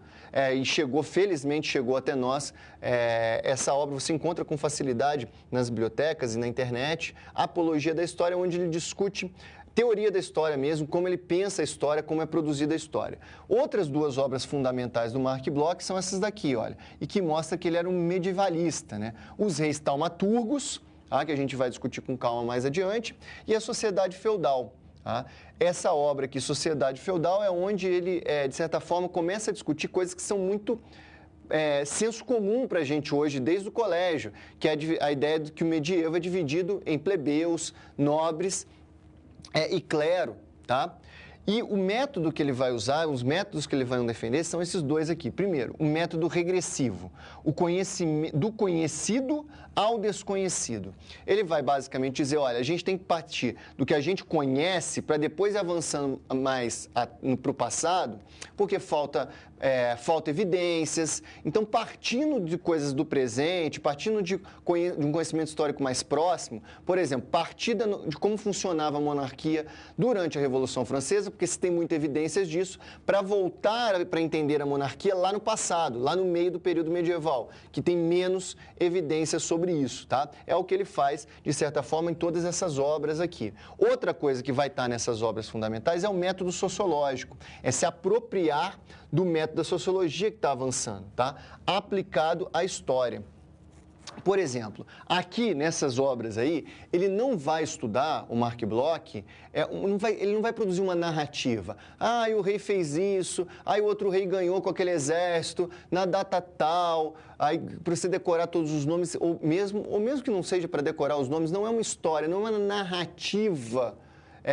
E felizmente chegou até nós. Essa obra você encontra com facilidade nas bibliotecas e na internet. Apologia da História, onde ele discute teoria da história mesmo, como ele pensa a história, como é produzida a história. Outras duas obras fundamentais do Marc Bloch são essas daqui, olha, e que mostra que ele era um medievalista, né? Os Reis Taumaturgos, que a gente vai discutir com calma mais adiante, e a Sociedade Feudal. Tá? Essa obra aqui, Sociedade Feudal, é onde ele, de certa forma, começa a discutir coisas que são muito senso comum para a gente hoje, desde o colégio, que é a ideia de que o medievo é dividido em plebeus, nobres e clero, tá? E o método que ele vai usar, os métodos que ele vai defender são esses dois aqui. Primeiro, o método regressivo, do conhecido ao desconhecido. Ele vai basicamente dizer, olha, a gente tem que partir do que a gente conhece para depois ir avançando mais para o passado, porque falta evidências. Então, partindo de coisas do presente, partindo de um conhecimento histórico mais próximo, por exemplo, partida de como funcionava a monarquia durante a Revolução Francesa, porque se tem muitas evidências disso, para voltar para entender a monarquia lá no passado, lá no meio do período medieval, que tem menos evidências sobre isso, tá? É o que ele faz, de certa forma, em todas essas obras aqui. Outra coisa que vai estar nessas obras fundamentais é o método sociológico, é se apropriar do método da sociologia que está avançando, tá? Aplicado à história. Por exemplo, aqui nessas obras aí, ele não vai estudar, o Marc Bloch, ele não vai produzir uma narrativa. O rei fez isso, o outro rei ganhou com aquele exército, na data tal, para você decorar todos os nomes, ou mesmo que não seja para decorar os nomes, não é uma história, não é uma narrativa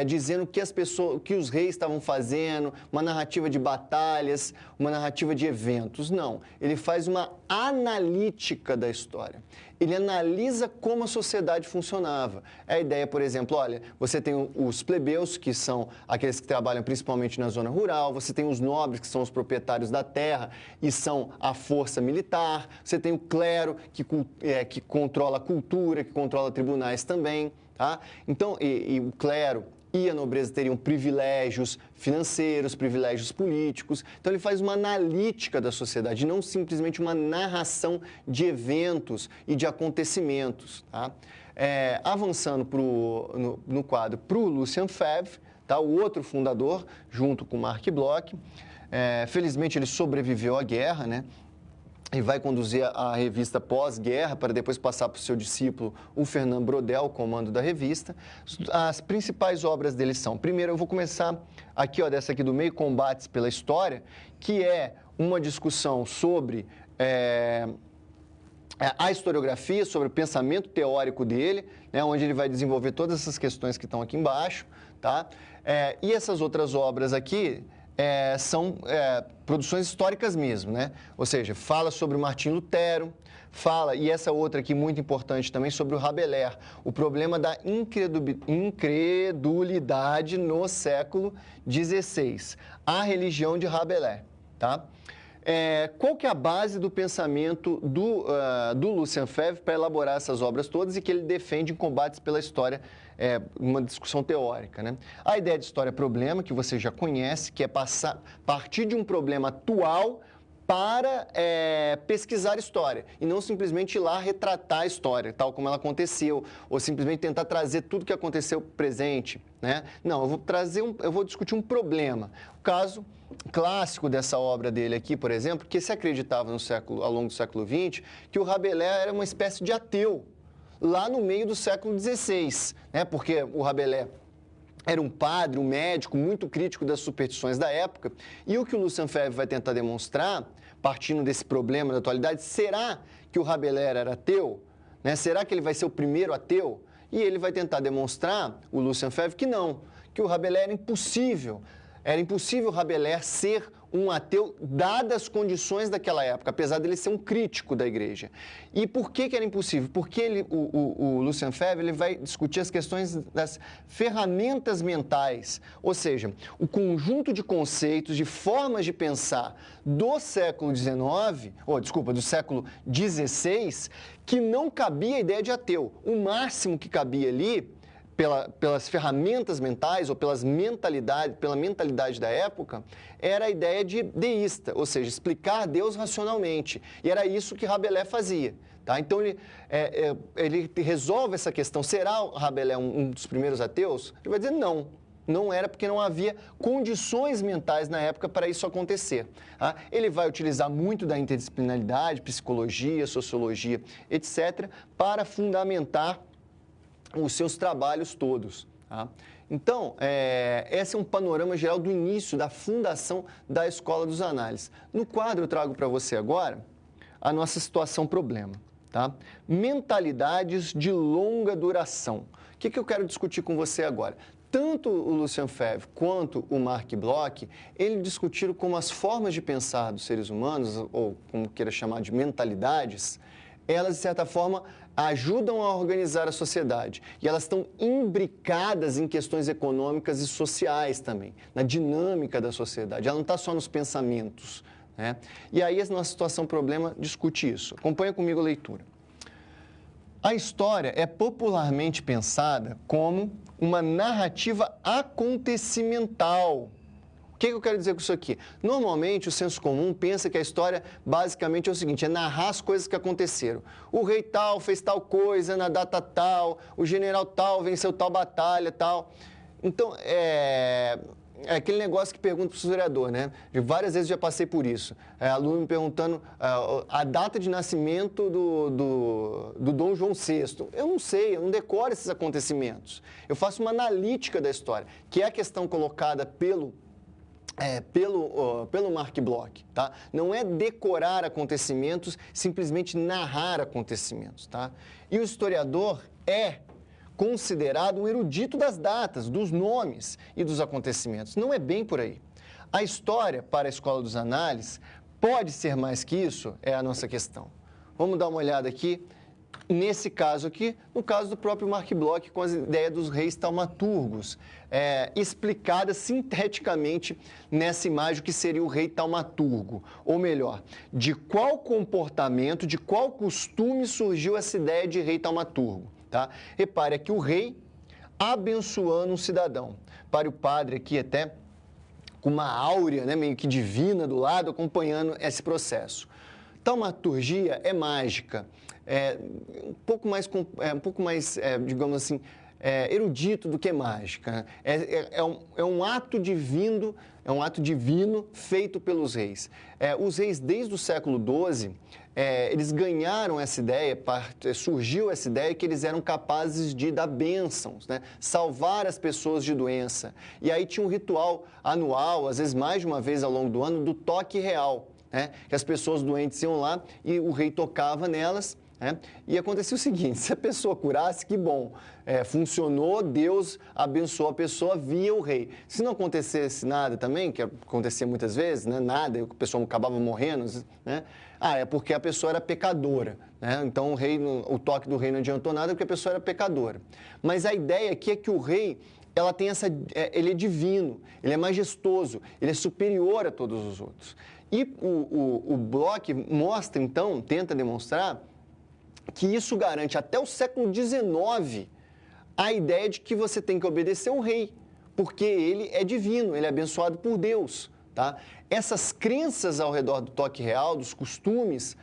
dizendo que os reis estavam fazendo, uma narrativa de batalhas, uma narrativa de eventos. Não, ele faz uma analítica da história. Ele analisa como a sociedade funcionava. A ideia, por exemplo, olha, você tem os plebeus, que são aqueles que trabalham principalmente na zona rural, você tem os nobres, que são os proprietários da terra e são a força militar, você tem o clero, que controla a cultura, que controla tribunais também, tá? Então, e o clero e a nobreza teriam privilégios financeiros, privilégios políticos. Então ele faz uma analítica da sociedade, não simplesmente uma narração de eventos e de acontecimentos. Tá? Avançando no quadro para o Lucien Febvre, tá? O outro fundador, junto com Marc Bloch. Felizmente ele sobreviveu à guerra, né? E vai conduzir a revista pós-guerra para depois passar para o seu discípulo, o Fernand Braudel, o comando da revista. As principais obras dele são, primeiro eu vou começar aqui, ó, dessa aqui do meio, Combates pela História, que é uma discussão sobre a historiografia, sobre o pensamento teórico dele, né, onde ele vai desenvolver todas essas questões que estão aqui embaixo, tá? E essas outras obras aqui são produções históricas mesmo, né? Ou seja, fala sobre o Martinho Lutero, fala, e essa outra aqui muito importante também, sobre o Rabelais, o problema da incredulidade no século XVI, a religião de Rabelais, tá? Qual que é a base do pensamento do Lucien Febvre para elaborar essas obras todas e que ele defende em Combates pela História, uma discussão teórica, né? A ideia de história-problema, que você já conhece, que é partir de um problema atual para pesquisar história e não simplesmente ir lá retratar a história, tal como ela aconteceu, ou simplesmente tentar trazer tudo que aconteceu presente, né? Não, eu vou discutir um problema. O caso clássico dessa obra dele aqui, por exemplo, que se acreditava ao longo do século XX, que o Rabelais era uma espécie de ateu, lá no meio do século XVI, né? Porque o Rabelais era um padre, um médico muito crítico das superstições da época, e o que o Lucien Febvre vai tentar demonstrar, partindo desse problema da atualidade, será que o Rabelais era ateu? Né? Será que ele vai ser o primeiro ateu? E ele vai tentar demonstrar, o Lucien Febvre, que não, que o Rabelais era impossível. Era impossível o Rabelais ser um ateu, dadas as condições daquela época, apesar dele ser um crítico da igreja. E por que era impossível? Porque o Lucien Febvre ele vai discutir as questões das ferramentas mentais, ou seja, o conjunto de conceitos, de formas de pensar do século XIX, do século XVI, que não cabia a ideia de ateu. O máximo que cabia ali, pelas ferramentas mentais ou pela mentalidade da época, era a ideia de deísta, ou seja, explicar Deus racionalmente. E era isso que Rabelais fazia. Tá? Então, ele resolve essa questão. Será o Rabelais um dos primeiros ateus? Ele vai dizer não. Não era porque não havia condições mentais na época para isso acontecer. Tá? Ele vai utilizar muito da interdisciplinaridade, psicologia, sociologia, etc., para fundamentar os seus trabalhos todos. Tá? Então, esse é um panorama geral do início, da fundação da Escola dos Análises. No quadro eu trago para você agora a nossa situação-problema. Tá? Mentalidades de longa duração. O que eu quero discutir com você agora? Tanto o Lucien Febvre quanto o Marc Bloch, eles discutiram como as formas de pensar dos seres humanos, ou como queira chamar de mentalidades, elas, de certa forma, ajudam a organizar a sociedade. E elas estão imbricadas em questões econômicas e sociais também, na dinâmica da sociedade. Ela não está só nos pensamentos, né? E aí a nossa situação-problema discute isso. Acompanha comigo a leitura. A história é popularmente pensada como uma narrativa acontecimental. O que eu quero dizer com isso aqui? Normalmente, o senso comum pensa que a história basicamente é o seguinte, é narrar as coisas que aconteceram. O rei tal fez tal coisa na data tal, o general tal venceu tal batalha, tal. Então, é aquele negócio que pergunta para o historiador, né? Várias vezes já passei por isso. Aluno me perguntando a data de nascimento do Dom João VI. Eu não sei, eu não decoro esses acontecimentos. Eu faço uma analítica da história, que é a questão colocada pelo Marc Bloch, tá? Não é decorar acontecimentos, simplesmente narrar acontecimentos, tá? E o historiador é considerado um erudito das datas, dos nomes e dos acontecimentos. Não é bem por aí. A história, para a Escola dos Análises, pode ser mais que isso? É a nossa questão. Vamos dar uma olhada aqui. Nesse caso aqui, no caso do próprio Marc Bloch, com as ideias dos reis taumaturgos, explicadas sinteticamente nessa imagem que seria o rei taumaturgo. Ou melhor, de qual comportamento, de qual costume surgiu essa ideia de rei taumaturgo. Tá? Repare que o rei, abençoando um cidadão. Para o padre aqui até com uma áurea, né, meio que divina do lado, acompanhando esse processo. Taumaturgia é mágica, é um pouco mais digamos assim, erudito do que mágica. É um ato divino, feito pelos reis. Os reis, desde o século XII, eles ganharam essa ideia, surgiu essa ideia que eles eram capazes de dar bênçãos, né? Salvar as pessoas de doença. E aí tinha um ritual anual, às vezes mais de uma vez ao longo do ano, do toque real, né? Que as pessoas doentes iam lá e o rei tocava nelas. E acontecia o seguinte, se a pessoa curasse, que bom, funcionou, Deus abençoou a pessoa via o rei. Se não acontecesse nada também, que acontecia muitas vezes, né, nada, a pessoa acabava morrendo, né, é porque a pessoa era pecadora, né? Então o toque do rei não adiantou nada porque a pessoa era pecadora. Mas a ideia aqui é que o rei, ele é divino, ele é majestoso, ele é superior a todos os outros. E o Bloch mostra, então, tenta demonstrar que isso garante até o século XIX a ideia de que você tem que obedecer ao rei, porque ele é divino, ele é abençoado por Deus. Tá? Essas crenças ao redor do toque real, dos costumes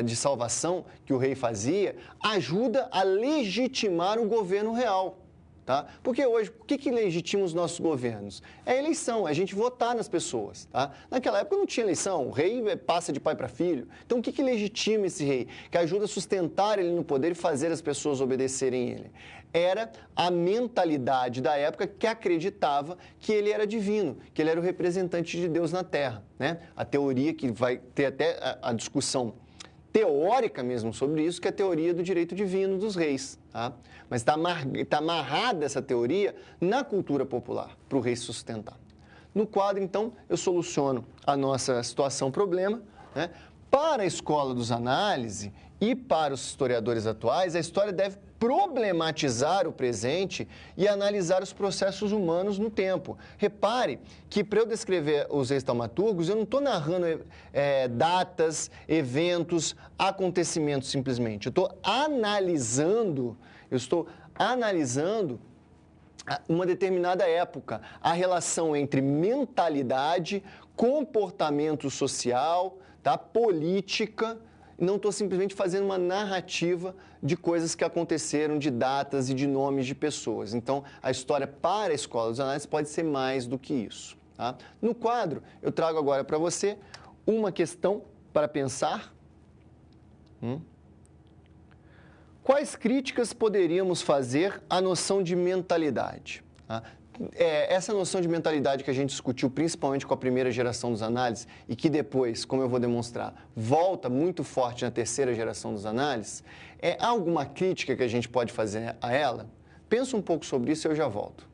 de salvação que o rei fazia, ajuda a legitimar o governo real. Tá? Porque hoje, o que legitima os nossos governos? É a eleição, é a gente votar nas pessoas. Tá? Naquela época não tinha eleição, o rei passa de pai para filho. Então, o que legitima esse rei? Que ajuda a sustentar ele no poder e fazer as pessoas obedecerem ele. Era a mentalidade da época que acreditava que ele era divino, que ele era o representante de Deus na Terra. Né? A teoria que vai ter até a discussão teórica mesmo sobre isso, que é a teoria do direito divino dos reis. Tá? Mas está amarrada essa teoria na cultura popular, para o rei sustentar. No quadro, então, eu soluciono a nossa situação-problema. Né? Para a escola dos análises e para os historiadores atuais, a história deve problematizar o presente e analisar os processos humanos no tempo. Repare que, para eu descrever os reis taumaturgos, eu não estou narrando datas, eventos, acontecimentos simplesmente. Eu estou analisando uma determinada época, a relação entre mentalidade, comportamento social, tá? Política. Não estou simplesmente fazendo uma narrativa de coisas que aconteceram, de datas e de nomes de pessoas. Então, a história para a escola dos análises pode ser mais do que isso. Tá? No quadro, eu trago agora para você uma questão para pensar. Quais críticas poderíamos fazer à noção de mentalidade? Tá? Essa noção de mentalidade que a gente discutiu principalmente com a primeira geração dos análises e que depois, como eu vou demonstrar, volta muito forte na terceira geração dos análises, há alguma crítica que a gente pode fazer a ela? Pensa um pouco sobre isso e eu já volto.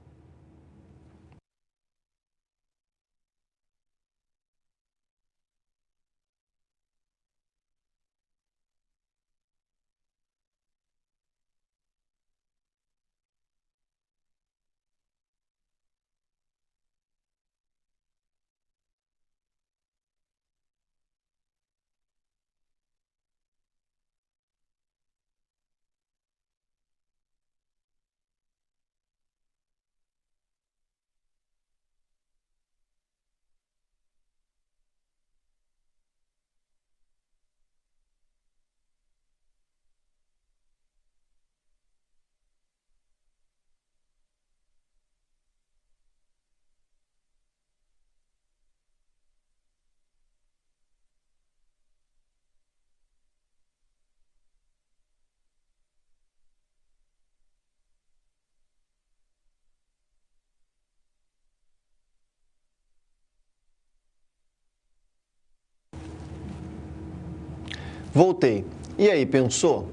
Voltei. E aí, pensou?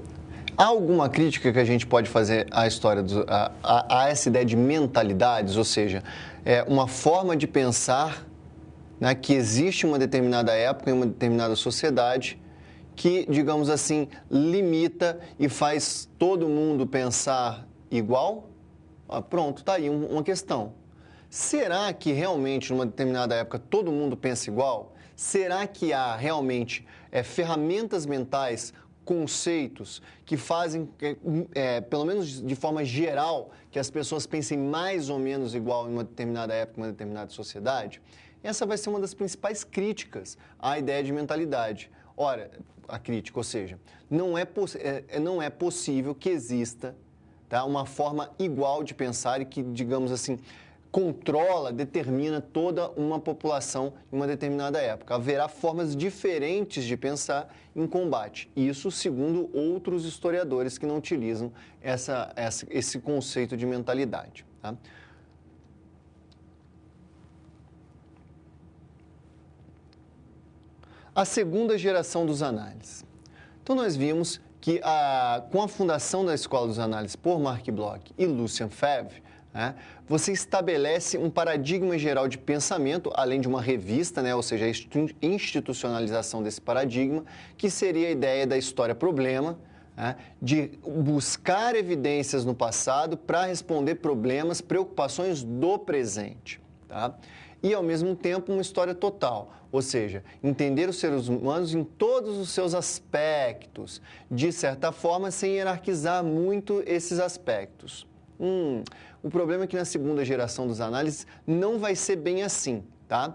Há alguma crítica que a gente pode fazer à história, a essa ideia de mentalidades, ou seja, uma forma de pensar, né, que existe uma determinada época em uma determinada sociedade que, digamos assim, limita e faz todo mundo pensar igual? Pronto, está aí uma questão. Será que realmente, numa determinada época, todo mundo pensa igual? Será que há realmente ferramentas mentais conceitos que fazem, pelo menos de forma geral, que as pessoas pensem mais ou menos igual em uma determinada época, em uma determinada sociedade, essa vai ser uma das principais críticas à ideia de mentalidade. Ora, a crítica, ou seja, não é possível que exista, tá, uma forma igual de pensar e que, digamos assim, controla, determina toda uma população em uma determinada época. Haverá formas diferentes de pensar em combate. Isso segundo outros historiadores que não utilizam esse conceito de mentalidade. Tá? A segunda geração dos análises. Então, nós vimos que com a fundação da Escola dos Análises por Marc Bloch e Lucien Febvre, você estabelece um paradigma geral de pensamento, além de uma revista, ou seja, a institucionalização desse paradigma, que seria a ideia da história-problema, de buscar evidências no passado para responder problemas, preocupações do presente. Tá? E, ao mesmo tempo, uma história total, ou seja, entender os seres humanos em todos os seus aspectos, de certa forma, sem hierarquizar muito esses aspectos. O problema é que na segunda geração dos análises não vai ser bem assim, tá?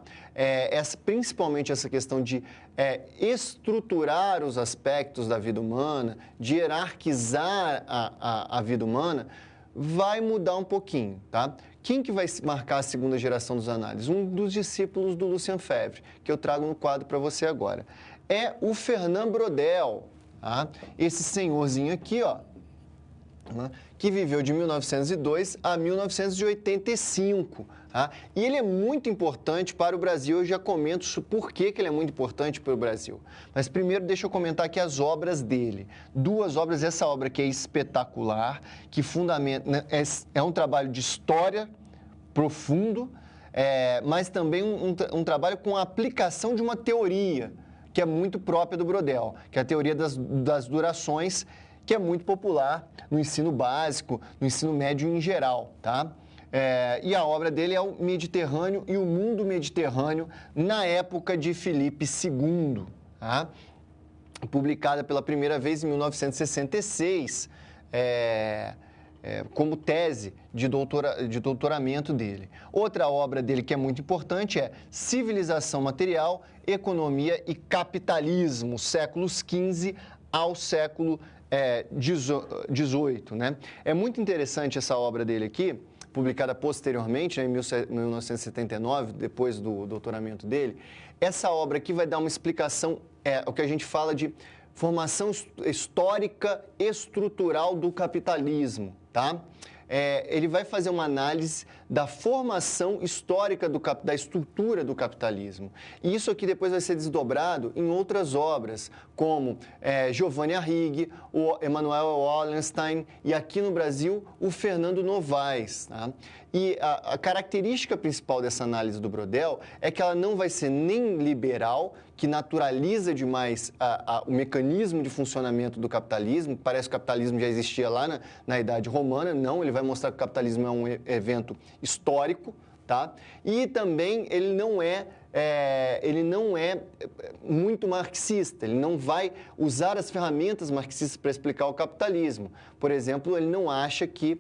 Principalmente essa questão de estruturar os aspectos da vida humana, de hierarquizar a vida humana, vai mudar um pouquinho, tá? Quem que vai marcar a segunda geração dos análises? Um dos discípulos do Lucien Febvre, que eu trago no quadro para você agora. É o Fernand Braudel, tá? Esse senhorzinho aqui, ó, que viveu de 1902 a 1985. Tá? E ele é muito importante para o Brasil, eu já comento por que ele é muito importante para o Brasil. Mas primeiro deixa eu comentar aqui as obras dele. Duas obras, essa obra que é espetacular, que fundamenta, é um trabalho de história profundo, mas também um trabalho com a aplicação de uma teoria, que é muito própria do Braudel, que é a teoria das durações, que é muito popular no ensino básico, no ensino médio em geral, tá? E a obra dele é o Mediterrâneo e o Mundo Mediterrâneo na época de Filipe II, tá? Publicada pela primeira vez em 1966, como tese de doutoramento dele. Outra obra dele que é muito importante é Civilização Material, Economia e Capitalismo, séculos XV ao século 18, né? É muito interessante essa obra dele aqui, publicada posteriormente, em 1979, depois do doutoramento dele. Essa obra aqui vai dar uma explicação, o que a gente fala de formação histórica estrutural do capitalismo, tá? Ele vai fazer uma análise da formação histórica da estrutura do capitalismo. E isso aqui depois vai ser desdobrado em outras obras, como Giovanni Arrighi, o Emanuel Wallenstein e aqui no Brasil o Fernando Novaes. Tá? E a característica principal dessa análise do Braudel é que ela não vai ser nem liberal, que naturaliza demais o mecanismo de funcionamento do capitalismo, parece que o capitalismo já existia lá na Idade Romana, não, ele vai mostrar que o capitalismo é um evento histórico, tá? E também ele não é muito marxista, ele não vai usar as ferramentas marxistas para explicar o capitalismo. Por exemplo, ele não acha que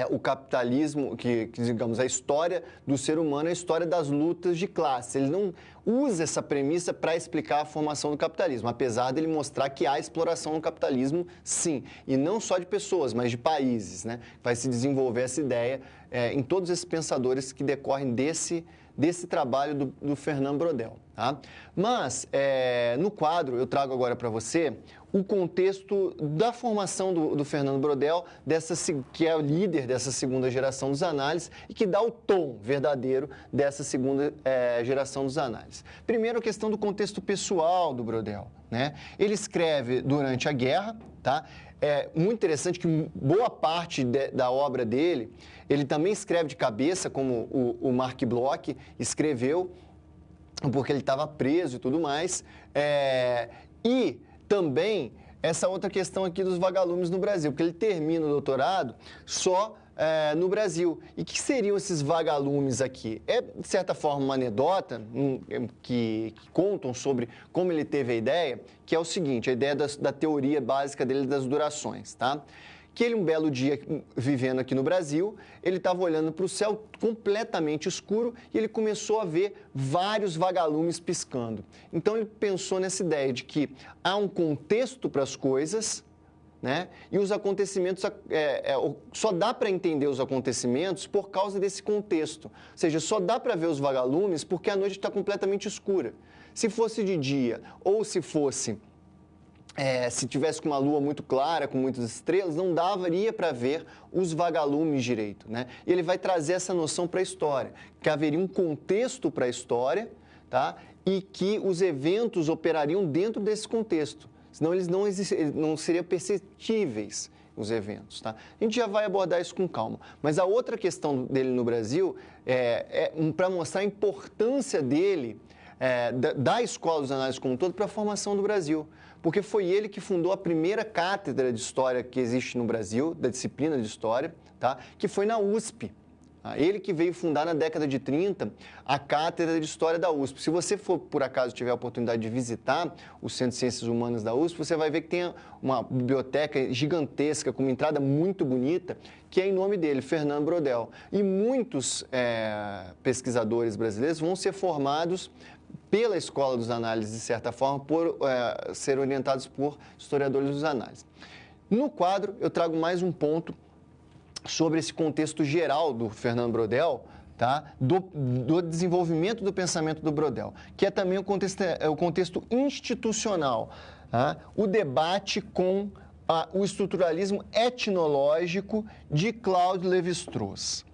o capitalismo, que, digamos, a história do ser humano é a história das lutas de classe. Ele não usa essa premissa para explicar a formação do capitalismo, apesar dele mostrar que há exploração no capitalismo, sim, e não só de pessoas, mas de países, né? Vai se desenvolver essa ideia em todos esses pensadores que decorrem desse trabalho do Fernand Braudel. Tá? Mas, no quadro, eu trago agora para você o contexto da formação do Fernand Braudel, que é o líder dessa segunda geração dos análises e que dá o tom verdadeiro dessa segunda geração dos análises. Primeiro, a questão do contexto pessoal do Braudel. Né? Ele escreve durante a guerra, tá? É muito interessante que boa parte da obra dele, ele também escreve de cabeça, como o Marc Bloch escreveu, porque ele estava preso e tudo mais. E também essa outra questão aqui dos vagalumes no Brasil, porque ele termina o doutorado só no Brasil. E que seriam esses vagalumes aqui? É, de certa forma, uma anedota que contam sobre como ele teve a ideia, que é o seguinte, a ideia da teoria básica dele das durações, tá? Que ele, um belo dia, vivendo aqui no Brasil, ele estava olhando para o céu completamente escuro e ele começou a ver vários vagalumes piscando. Então, ele pensou nessa ideia de que há um contexto para as coisas, né? E os acontecimentos, só dá para entender os acontecimentos por causa desse contexto. Ou seja, só dá para ver os vagalumes porque a noite está completamente escura. Se fosse de dia ou se fosse... se tivesse com uma lua muito clara, com muitas estrelas, não daria para ver os vagalumes direito, né? E ele vai trazer essa noção para a história, que haveria um contexto para a história, tá? E que os eventos operariam dentro desse contexto, senão eles não seriam perceptíveis, os eventos, tá? A gente já vai abordar isso com calma. Mas a outra questão dele no Brasil para mostrar a importância dele, da Escola dos Análises como um todo para a formação do Brasil, porque foi ele que fundou a primeira cátedra de História que existe no Brasil, da disciplina de História, tá? Que foi na USP. Ele que veio fundar na década de 30 a Cátedra de História da USP. Se você for, por acaso, tiver a oportunidade de visitar o Centro de Ciências Humanas da USP, você vai ver que tem uma biblioteca gigantesca, com uma entrada muito bonita, que é em nome dele, Fernando Brodel. E muitos pesquisadores brasileiros vão ser formados pela Escola dos Análises, de certa forma, por ser orientados por historiadores dos análises. No quadro, eu trago mais um ponto sobre esse contexto geral do Fernando Brodel, tá? do desenvolvimento do pensamento do Brodel, que é também o contexto institucional, tá? O debate com o estruturalismo etnológico de Claude Lévi-Strauss.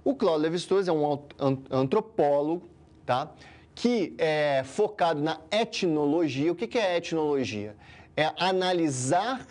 O Claude Lévi-Strauss é um antropólogo, tá? Que é focado na etnologia. O que é etnologia? É analisar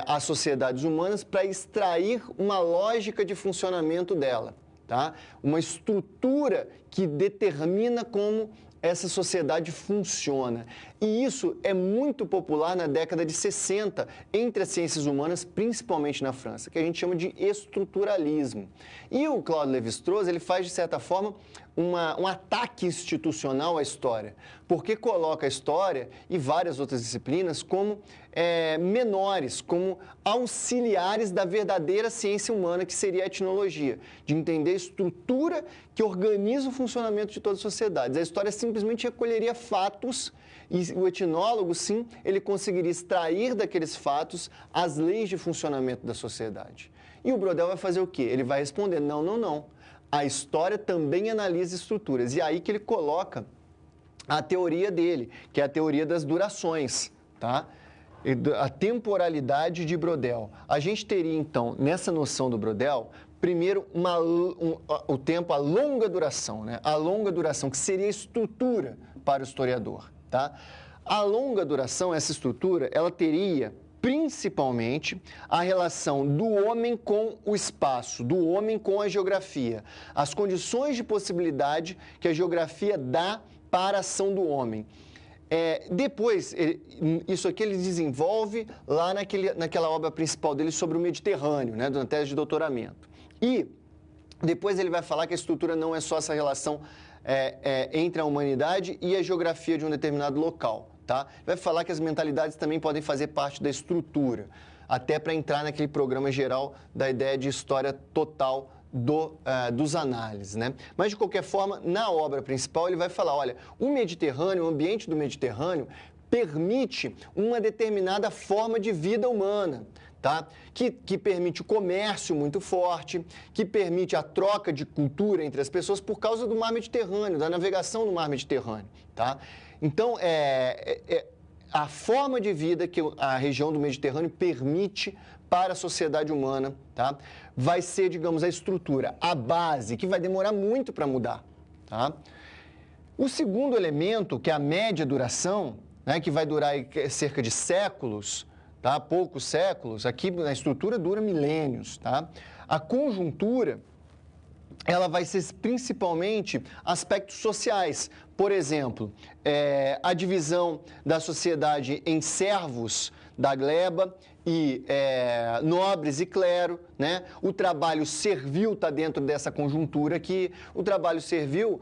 as sociedades humanas para extrair uma lógica de funcionamento dela, tá? Uma estrutura que determina como essa sociedade funciona. E isso é muito popular na década de 60 entre as ciências humanas, principalmente na França, que a gente chama de estruturalismo. E o Claude Lévi-Strauss, ele faz, de certa forma, um ataque institucional à história, porque coloca a história e várias outras disciplinas como menores, como auxiliares da verdadeira ciência humana, que seria a etnologia, de entender a estrutura que organiza o funcionamento de todas as sociedades. A história simplesmente recolheria fatos e o etnólogo, sim, ele conseguiria extrair daqueles fatos as leis de funcionamento da sociedade. E o Brodel vai fazer o quê? Ele vai responder, não, não, não. A história também analisa estruturas. E é aí que ele coloca a teoria dele, que é a teoria das durações, tá? A temporalidade de Brodel. A gente teria, então, nessa noção do Brodel, primeiro, o tempo, a longa duração, né? A longa duração, que seria a estrutura para o historiador, tá? A longa duração, essa estrutura, ela teria principalmente a relação do homem com o espaço, do homem com a geografia, as condições de possibilidade que a geografia dá para a ação do homem. Depois, isso aqui ele desenvolve lá naquela obra principal dele sobre o Mediterrâneo, né, na tese de doutoramento. E depois ele vai falar que a estrutura não é só essa relação entre a humanidade e a geografia de um determinado local. Tá? Vai falar que as mentalidades também podem fazer parte da estrutura, até para entrar naquele programa geral da ideia de história total dos análises, né? Mas, de qualquer forma, na obra principal ele vai falar, olha, o Mediterrâneo, o ambiente do Mediterrâneo permite uma determinada forma de vida humana, tá? Que permite o comércio muito forte, que permite a troca de cultura entre as pessoas por causa do mar Mediterrâneo, da navegação no mar Mediterrâneo, tá? Então, a forma de vida que a região do Mediterrâneo permite para a sociedade humana, tá? Vai ser, digamos, a estrutura, a base, que vai demorar muito para mudar, tá? O segundo elemento, que é a média duração, né, que vai durar cerca de séculos, tá? Poucos séculos, aqui na estrutura dura milênios, tá? A conjuntura, ela vai ser principalmente aspectos sociais. Por exemplo, a divisão da sociedade em servos, da gleba e nobres e clero, né? O trabalho servil está dentro dessa conjuntura aqui. O trabalho servil,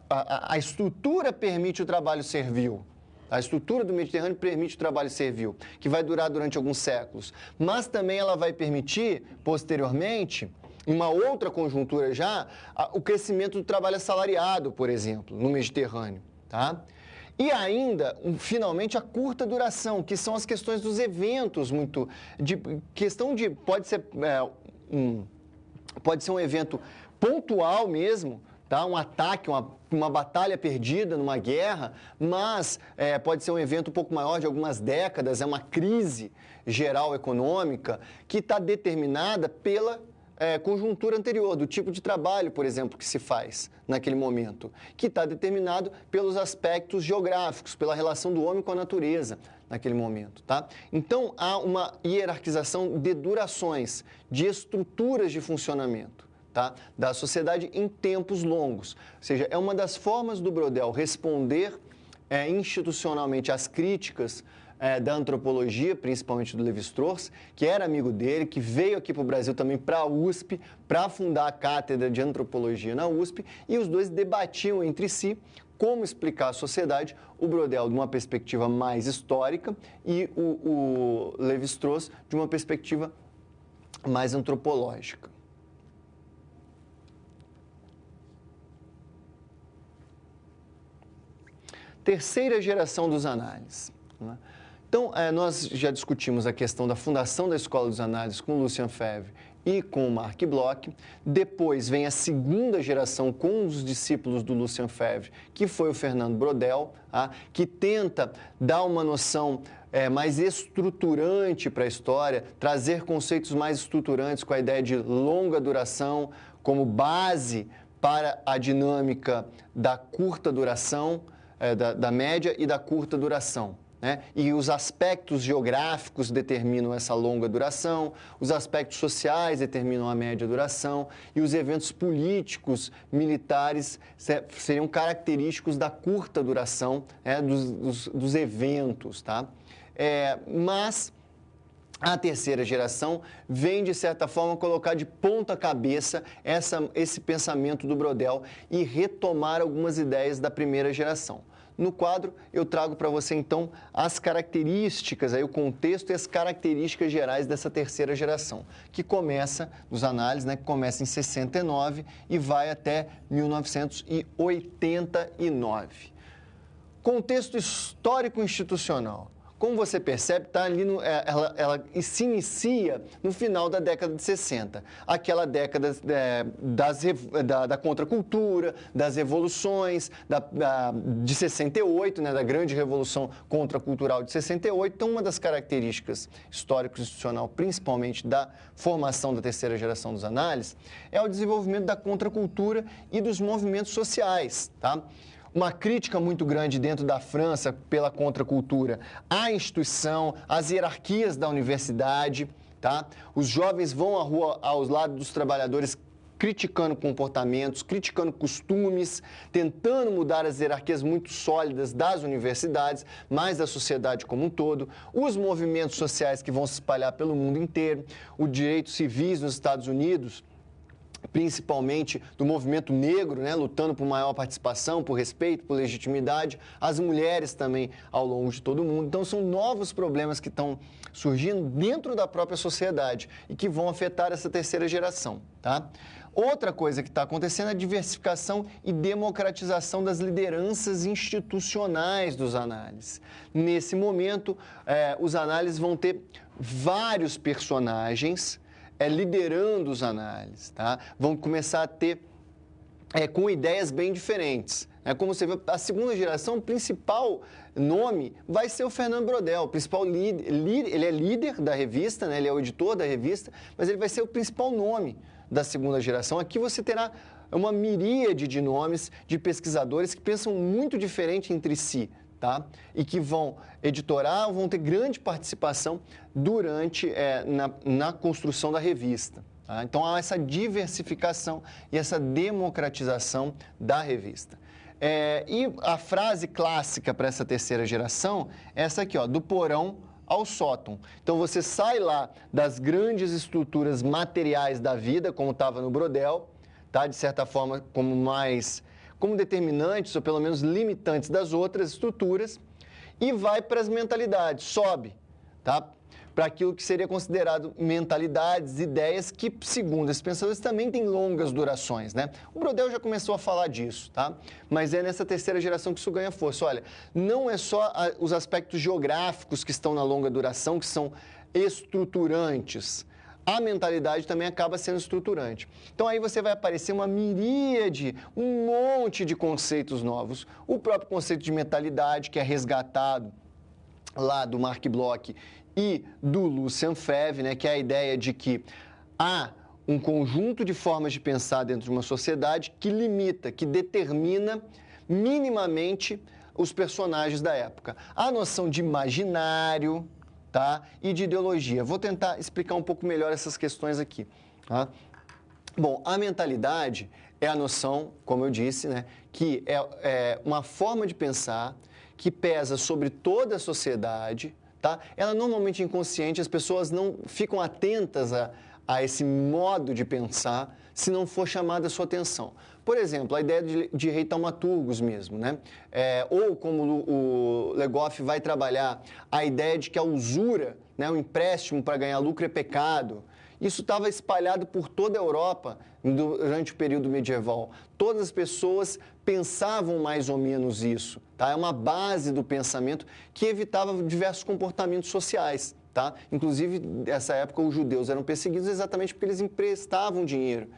a estrutura permite o trabalho servil. A estrutura do Mediterrâneo permite o trabalho servil, que vai durar durante alguns séculos. Mas também ela vai permitir, posteriormente, em uma outra conjuntura já, o crescimento do trabalho assalariado, por exemplo, no Mediterrâneo. Tá? E ainda, finalmente, a curta duração, que são as questões dos eventos, pode ser um evento pontual mesmo, tá? Um ataque, uma batalha perdida numa guerra, mas pode ser um evento um pouco maior, de algumas décadas, é uma crise geral econômica que está determinada pela conjuntura anterior, do tipo de trabalho, por exemplo, que se faz naquele momento, que está determinado pelos aspectos geográficos, pela relação do homem com a natureza naquele momento, tá? Então, há uma hierarquização de durações, de estruturas de funcionamento, tá? Da sociedade em tempos longos. Ou seja, é uma das formas do Braudel responder institucionalmente às críticas da antropologia, principalmente do Lévi-Strauss, que era amigo dele, que veio aqui para o Brasil também para a USP, para fundar a cátedra de antropologia na USP, e os dois debatiam entre si como explicar a sociedade, o Braudel de uma perspectiva mais histórica e o Lévi-Strauss de uma perspectiva mais antropológica. Terceira geração dos análises, né? Então, nós já discutimos a questão da fundação da Escola dos Análises com Lucien Febvre e com Marc Bloch. Depois vem a segunda geração com os discípulos do Lucien Febvre, que foi o Fernando Braudel, que tenta dar uma noção mais estruturante para a história, trazer conceitos mais estruturantes com a ideia de longa duração como base para a dinâmica da curta duração, da média e da curta duração. E os aspectos geográficos determinam essa longa duração, os aspectos sociais determinam a média duração e os eventos políticos, militares seriam característicos da curta duração dos eventos. Tá? Mas a terceira geração vem, de certa forma, colocar de ponta cabeça esse pensamento do Braudel e retomar algumas ideias da primeira geração. No quadro, eu trago para você, então, as características, o contexto e as características gerais dessa terceira geração, que começa, nos análises, que começa em 69 e vai até 1989. Contexto histórico-institucional. Como você percebe, tá ali ela se inicia no final da década de 60, aquela década da contracultura, das revoluções, de 68, da grande revolução contracultural de 68. Então, uma das características histórico-institucional, principalmente da formação da terceira geração dos análises, é o desenvolvimento da contracultura e dos movimentos sociais, tá? Uma crítica muito grande dentro da França pela contracultura à instituição, às hierarquias da universidade, tá? Os jovens vão à rua aos lados dos trabalhadores criticando comportamentos, criticando costumes, tentando mudar as hierarquias muito sólidas das universidades, mas da sociedade como um todo, os movimentos sociais que vão se espalhar pelo mundo inteiro, os direitos civis nos Estados Unidos, principalmente do movimento negro, lutando por maior participação, por respeito, por legitimidade, as mulheres também ao longo de todo o mundo. Então, são novos problemas que estão surgindo dentro da própria sociedade e que vão afetar essa terceira geração, tá? Outra coisa que está acontecendo é a diversificação e democratização das lideranças institucionais dos análises. Nesse momento, os análises vão ter vários personagens liderando os análises, tá? Vão começar a ter com ideias bem diferentes. Como você vê, a segunda geração, o principal nome vai ser o Fernando Braudel, o principal líder, ele é líder da revista, ele é o editor da revista, mas ele vai ser o principal nome da segunda geração. Aqui você terá uma miríade de nomes de pesquisadores que pensam muito diferente entre si, tá? E que vão editorar, vão ter grande participação durante, na construção da revista. Tá? Então, há essa diversificação e essa democratização da revista. E a frase clássica para essa terceira geração é essa aqui, do porão ao sótão. Então você sai lá das grandes estruturas materiais da vida, como estava no Brodel, tá? De certa forma como determinantes ou pelo menos limitantes das outras estruturas, e vai para as mentalidades, sobe, tá? Para aquilo que seria considerado mentalidades, ideias que, segundo esses pensadores, também têm longas durações, né? O Brodel já começou a falar disso, tá? Mas é nessa terceira geração que isso ganha força. Olha, não é só os aspectos geográficos que estão na longa duração, que são estruturantes. A mentalidade também acaba sendo estruturante. Então aí você vai aparecer uma miríade, um monte de conceitos novos. O próprio conceito de mentalidade, que é resgatado lá do Marc Bloch e do Lucian Febvre, né, que é a ideia de que há um conjunto de formas de pensar dentro de uma sociedade que limita, que determina minimamente os personagens da época. A noção de imaginário, tá, e de ideologia. Vou tentar explicar um pouco melhor essas questões aqui. Tá? Bom, a mentalidade é a noção, como eu disse, né, que é uma forma de pensar que pesa sobre toda a sociedade. Tá? Ela normalmente é inconsciente, as pessoas não ficam atentas a esse modo de pensar se não for chamada a sua atenção. Por exemplo, a ideia de rei taumaturgos mesmo, né? Ou como o Legoff vai trabalhar a ideia de que a usura, né, o empréstimo para ganhar lucro é pecado. Isso estava espalhado por toda a Europa durante o período medieval. Todas as pessoas pensavam mais ou menos isso. Tá? É uma base do pensamento que evitava diversos comportamentos sociais. Tá? Inclusive, nessa época, os judeus eram perseguidos exatamente porque eles emprestavam dinheiro.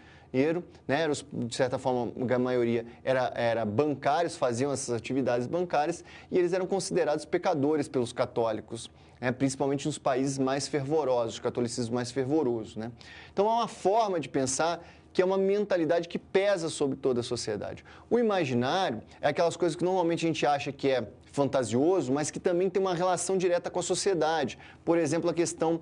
Né, de certa forma, a maioria era bancários, faziam essas atividades bancárias e eles eram considerados pecadores pelos católicos, né, principalmente nos países mais fervorosos, o catolicismo mais fervoroso. Né? Então, é uma forma de pensar que é uma mentalidade que pesa sobre toda a sociedade. O imaginário é aquelas coisas que normalmente a gente acha que é fantasioso, mas que também tem uma relação direta com a sociedade. Por exemplo, a questão,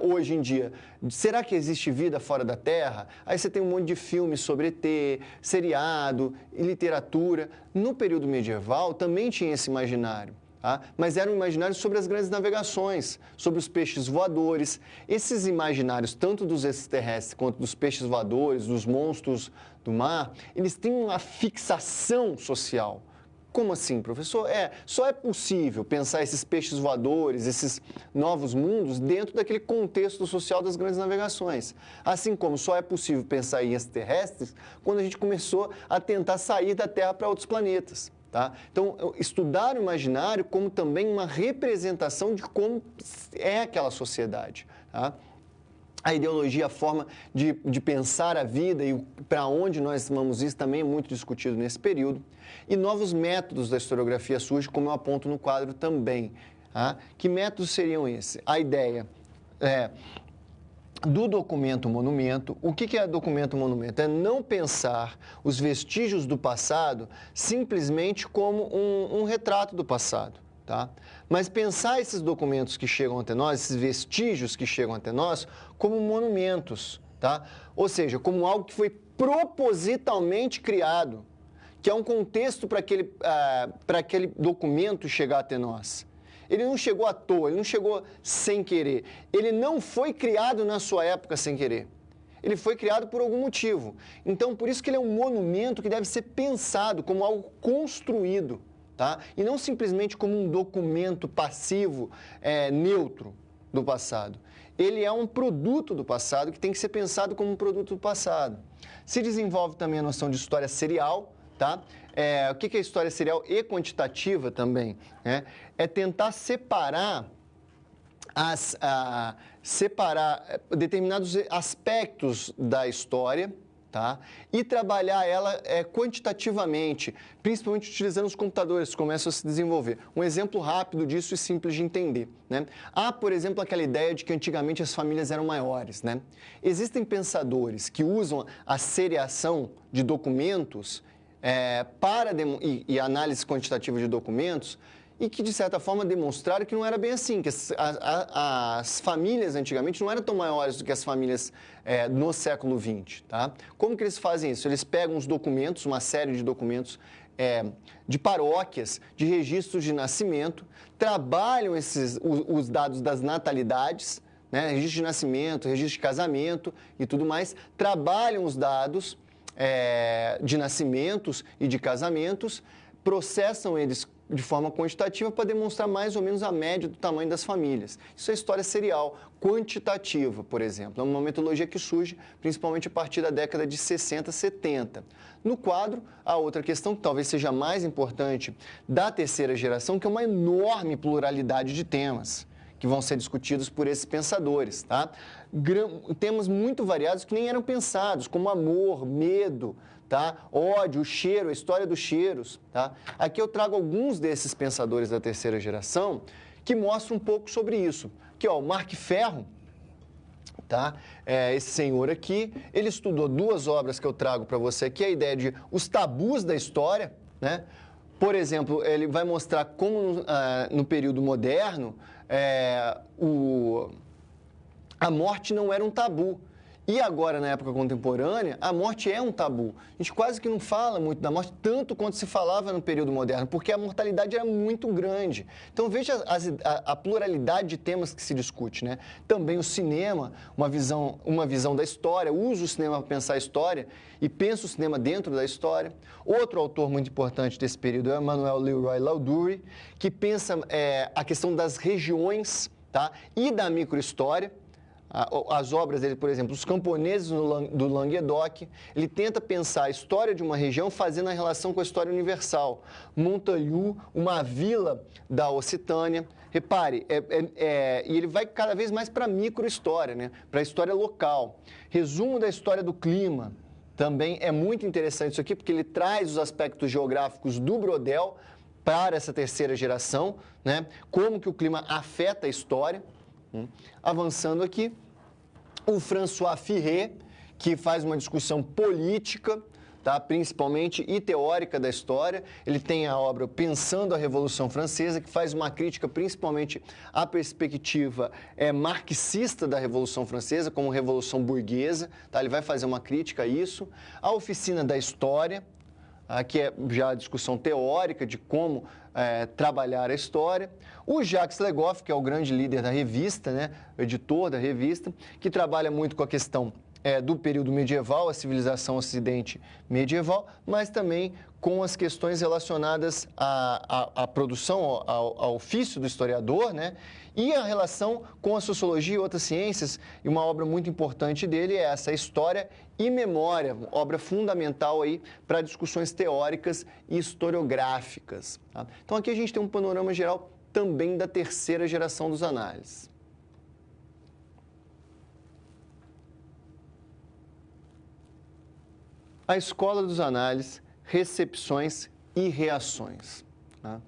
hoje em dia, será que existe vida fora da Terra? Aí você tem um monte de filmes sobre ET, seriado, literatura. No período medieval também tinha esse imaginário. Tá? Mas era um imaginário sobre as grandes navegações, sobre os peixes voadores. Esses imaginários, tanto dos extraterrestres quanto dos peixes voadores, dos monstros do mar, eles têm uma fixação social. Como assim, professor? Só é possível pensar esses peixes voadores, esses novos mundos, dentro daquele contexto social das grandes navegações. Assim como só é possível pensar em extraterrestres quando a gente começou a tentar sair da Terra para outros planetas. Tá? Então, estudar o imaginário como também uma representação de como é aquela sociedade. Tá? A ideologia, a forma de pensar a vida e para onde nós vamos isso também é muito discutido nesse período. E novos métodos da historiografia surgem, como eu aponto no quadro também. Tá? Que métodos seriam esses? A ideia do documento-monumento. O que é documento-monumento? É não pensar os vestígios do passado simplesmente como um retrato do passado. Tá? Mas pensar esses documentos que chegam até nós, esses vestígios que chegam até nós, como monumentos, tá? Ou seja, como algo que foi propositalmente criado, que é um contexto para aquele documento chegar até nós. Ele não chegou à toa, ele não chegou sem querer, ele não foi criado na sua época sem querer. Ele foi criado por algum motivo. Então, por isso que ele é um monumento que deve ser pensado como algo construído. Tá? E não simplesmente como um documento passivo, neutro do passado. Ele é um produto do passado que tem que ser pensado como um produto do passado. Se desenvolve também a noção de história serial. Tá? O que é história serial e quantitativa também? Né? É tentar separar determinados aspectos da história, tá? E trabalhar ela quantitativamente, principalmente utilizando os computadores que começam a se desenvolver. Um exemplo rápido disso e simples de entender. Né? Há, por exemplo, aquela ideia de que antigamente as famílias eram maiores. Né? Existem pensadores que usam a seriação de documentos e análise quantitativa de documentos e que, de certa forma, demonstraram que não era bem assim, que as famílias antigamente não eram tão maiores do que as famílias no século XX. Tá? Como que eles fazem isso? Eles pegam os documentos, uma série de documentos de paróquias, de registros de nascimento, trabalham os dados das natalidades, né? Registro de nascimento, registro de casamento e tudo mais, trabalham os dados de nascimentos e de casamentos, processam eles de forma quantitativa para demonstrar mais ou menos a média do tamanho das famílias. Isso é história serial, quantitativa, por exemplo. É uma metodologia que surge principalmente a partir da década de 60, 70. No quadro, a outra questão, que talvez seja mais importante, da terceira geração, que é uma enorme pluralidade de temas que vão ser discutidos por esses pensadores, tá? Temas muito variados que nem eram pensados, como amor, medo, tá? Ódio, cheiro, a história dos cheiros, tá? Aqui eu trago alguns desses pensadores da terceira geração que mostram um pouco sobre isso. Aqui, ó, o Mark Ferro, tá? Esse senhor aqui, ele estudou duas obras que eu trago para você aqui, a ideia de os tabus da história, né? Por exemplo, ele vai mostrar como no período moderno a morte não era um tabu. E agora, na época contemporânea, a morte é um tabu. A gente quase que não fala muito da morte, tanto quanto se falava no período moderno, porque a mortalidade era muito grande. Então, veja a pluralidade de temas que se discute, né? Também o cinema, uma visão da história, usa o cinema para pensar a história e pensa o cinema dentro da história. Outro autor muito importante desse período é Emmanuel Leroy Ladurie, que pensa a questão das regiões, tá? E da microhistória. As obras dele, por exemplo, Os Camponeses do Languedoc, ele tenta pensar a história de uma região fazendo a relação com a história universal. Montaigu, uma vila da Ocitânia. Repare, e ele vai cada vez mais para a microhistória, né? Para a história local. Resumo da história do clima. Também é muito interessante isso aqui, porque ele traz os aspectos geográficos do Brodel para essa terceira geração, né? Como que o clima afeta a história. Avançando aqui, o François Furet, que faz uma discussão política, tá, principalmente, e teórica da história. Ele tem a obra Pensando a Revolução Francesa, que faz uma crítica principalmente à perspectiva marxista da Revolução Francesa, como revolução burguesa. Tá? Ele vai fazer uma crítica a isso. A Oficina da História, que é já a discussão teórica de como trabalhar a história. O Jacques Le Goff, que é o grande líder da revista, né, o editor da revista, que trabalha muito com a questão do período medieval, a civilização ocidente medieval, mas também com as questões relacionadas à produção, ao ofício do historiador, né? E a relação com a sociologia e outras ciências. E uma obra muito importante dele é essa, História e Memória, obra fundamental aí para discussões teóricas e historiográficas. Tá? Então aqui a gente tem um panorama geral também da terceira geração dos análises. A escola dos análises, recepções e reações. Tá?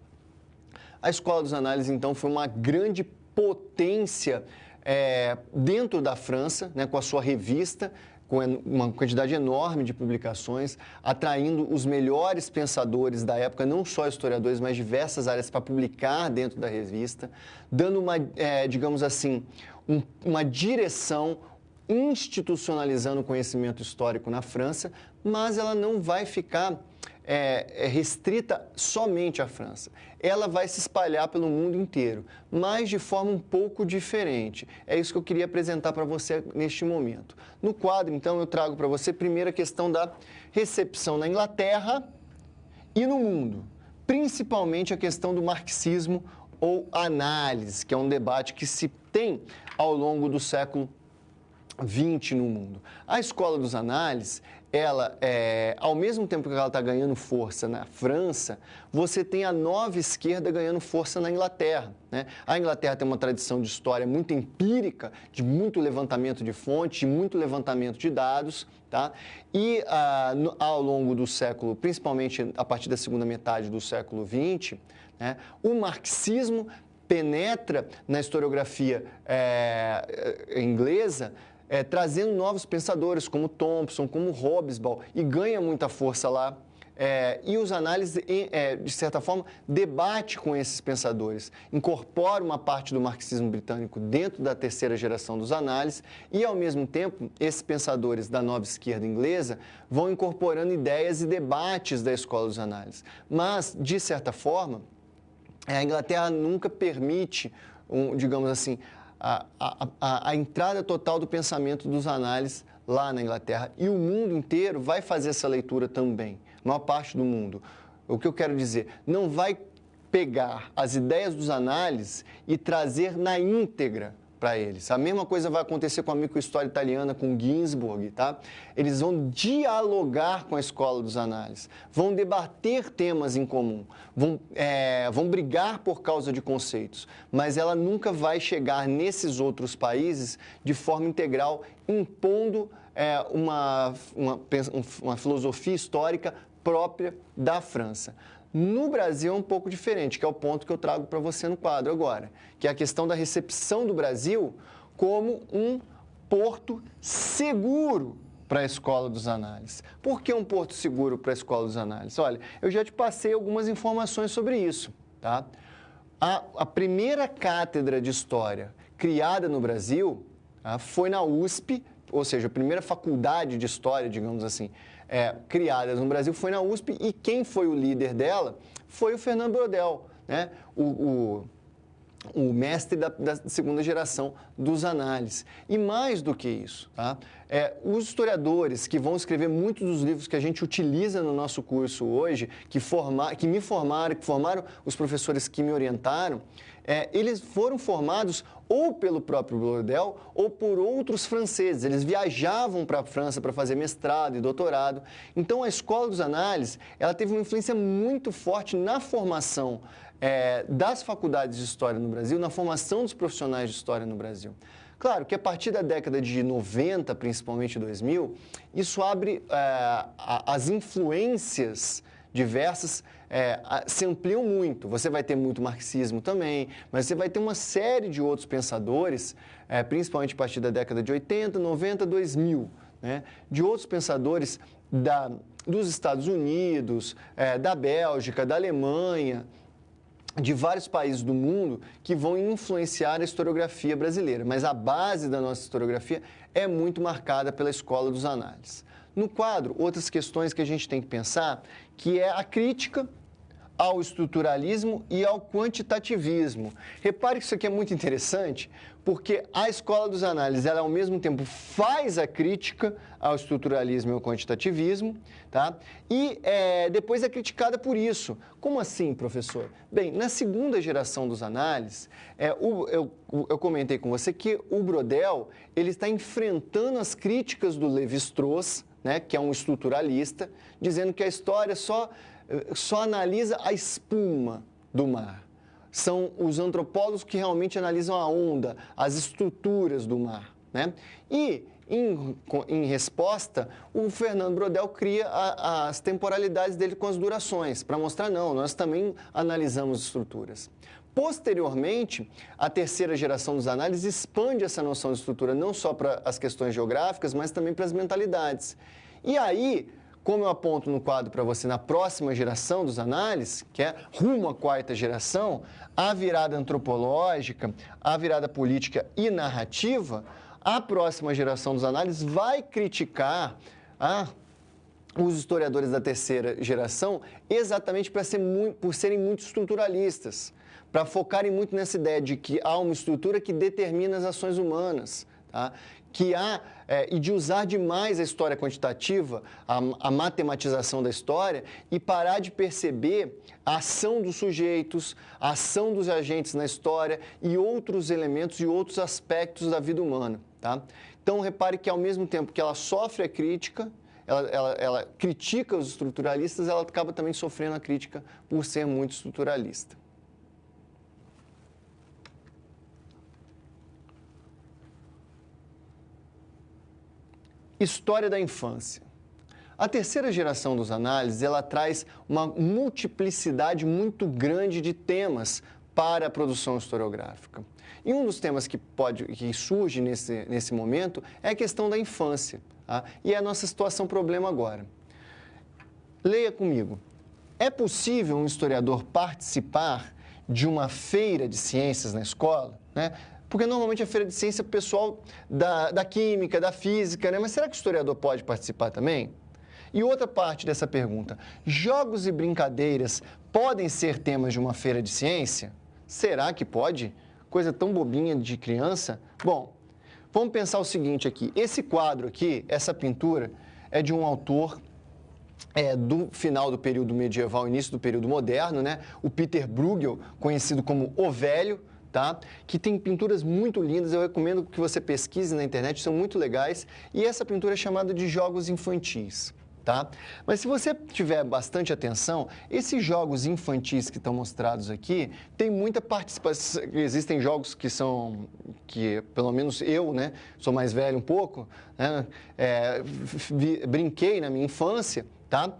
A escola dos análises, então, foi uma grande potência dentro da França, né, com a sua revista, com uma quantidade enorme de publicações, atraindo os melhores pensadores da época, não só historiadores, mas diversas áreas para publicar dentro da revista, dando uma, digamos assim, uma direção, institucionalizando o conhecimento histórico na França, mas ela não vai ficar restrita somente à França. Ela vai se espalhar pelo mundo inteiro, mas de forma um pouco diferente. É isso que eu queria apresentar para você neste momento. No quadro, então, eu trago para você primeiro a questão da recepção na Inglaterra e no mundo, principalmente a questão do marxismo ou análise, que é um debate que se tem ao longo do século 20 no mundo. A escola dos análises, ela, ao mesmo tempo que ela está ganhando força na França, você tem a nova esquerda ganhando força na Inglaterra. Né? A Inglaterra tem uma tradição de história muito empírica, de muito levantamento de fontes, de muito levantamento de dados, tá? E ao longo do século, principalmente a partir da segunda metade do século XX, né, o marxismo penetra na historiografia inglesa, trazendo novos pensadores como Thompson, como Hobsbawm, e ganha muita força lá e os análises, de certa forma, debate com esses pensadores, incorpora uma parte do marxismo britânico dentro da terceira geração dos análises e, ao mesmo tempo, esses pensadores da nova esquerda inglesa vão incorporando ideias e debates da escola dos análises. Mas, de certa forma, a Inglaterra nunca permite, digamos assim, a entrada total do pensamento dos análises lá na Inglaterra. E o mundo inteiro vai fazer essa leitura também, a maior parte do mundo. O que eu quero dizer, não vai pegar as ideias dos análises e trazer na íntegra para eles. A mesma coisa vai acontecer com a microhistória italiana, com Ginsburg, tá? Eles vão dialogar com a escola dos análises, vão debater temas em comum, vão brigar por causa de conceitos, mas ela nunca vai chegar nesses outros países de forma integral, impondo uma filosofia histórica própria da França. No Brasil é um pouco diferente, que é o ponto que eu trago para você no quadro agora, que é a questão da recepção do Brasil como um porto seguro para a escola dos análises. Por que um porto seguro para a escola dos análises? Olha, eu já te passei algumas informações sobre isso, tá? A primeira cátedra de História criada no Brasil, tá, foi na USP, ou seja, a primeira faculdade de História, digamos assim, criadas no Brasil foi na USP, e quem foi o líder dela foi o Fernando Brodel, né? O mestre da segunda geração dos análises. E mais do que isso, tá? Os historiadores que vão escrever muitos dos livros que a gente utiliza no nosso curso hoje, que me formaram, que formaram os professores que me orientaram, eles foram formados ou pelo próprio Brodel ou por outros franceses. Eles viajavam para a França para fazer mestrado e doutorado. Então, a Escola dos Análises, ela teve uma influência muito forte na formação das faculdades de História no Brasil, na formação dos profissionais de História no Brasil. Claro que a partir da década de 90, principalmente 2000, isso abre as influências diversas, se ampliam muito. Você vai ter muito marxismo também, mas você vai ter uma série de outros pensadores, principalmente a partir da década de 80, 90, 2000, né, de outros pensadores dos Estados Unidos, da Bélgica, da Alemanha, de vários países do mundo que vão influenciar a historiografia brasileira. Mas a base da nossa historiografia é muito marcada pela escola dos análises. No quadro, outras questões que a gente tem que pensar, que é a crítica ao estruturalismo e ao quantitativismo. Repare que isso aqui é muito interessante, porque a escola dos análises, ela ao mesmo tempo faz a crítica ao estruturalismo e ao quantitativismo, tá? E depois é criticada por isso. Como assim, professor? Bem, na segunda geração dos análises, eu comentei com você que o Brodel, ele está enfrentando as críticas do Lévi-Strauss, né, que é um estruturalista, dizendo que a história só analisa a espuma do mar. São os antropólogos que realmente analisam a onda, as estruturas do mar, né? E, em resposta, o Fernando Brodel cria as temporalidades dele com as durações, para mostrar, não, nós também analisamos estruturas. Posteriormente, a terceira geração dos análises expande essa noção de estrutura não só para as questões geográficas, mas também para as mentalidades. E aí, como eu aponto no quadro para você, na próxima geração dos análises, que é rumo à quarta geração, a virada antropológica, a virada política e narrativa, a próxima geração dos análises vai criticar os historiadores da terceira geração exatamente por serem muito estruturalistas, para focarem muito nessa ideia de que há uma estrutura que determina as ações humanas, tá? E de usar demais a história quantitativa, a matematização da história, e parar de perceber a ação dos sujeitos, a ação dos agentes na história e outros elementos e outros aspectos da vida humana, tá? Então, repare que ao mesmo tempo que ela sofre a crítica, ela critica os estruturalistas, ela acaba também sofrendo a crítica por ser muito estruturalista. História da infância. A terceira geração dos análises, ela traz uma multiplicidade muito grande de temas para a produção historiográfica. E um dos temas que surge nesse momento é a questão da infância, tá? E é a nossa situação problema agora. Leia comigo. É possível um historiador participar de uma feira de ciências na escola, né? Porque normalmente a feira de ciência é o pessoal da química, da física, né? Mas será que o historiador pode participar também? E outra parte dessa pergunta, jogos e brincadeiras podem ser temas de uma feira de ciência? Será que pode? Coisa tão bobinha de criança? Bom, vamos pensar o seguinte aqui, esse quadro aqui, essa pintura, é de um autor do final do período medieval, início do período moderno, né? O Peter Bruegel, conhecido como O Velho, tá? Que tem pinturas muito lindas, eu recomendo que você pesquise na internet, são muito legais, e essa pintura é chamada de Jogos Infantis. Tá? Mas se você tiver bastante atenção, esses jogos infantis que estão mostrados aqui, tem muita participação, existem jogos que pelo menos eu, né, sou mais velho um pouco, né, brinquei na minha infância, tá?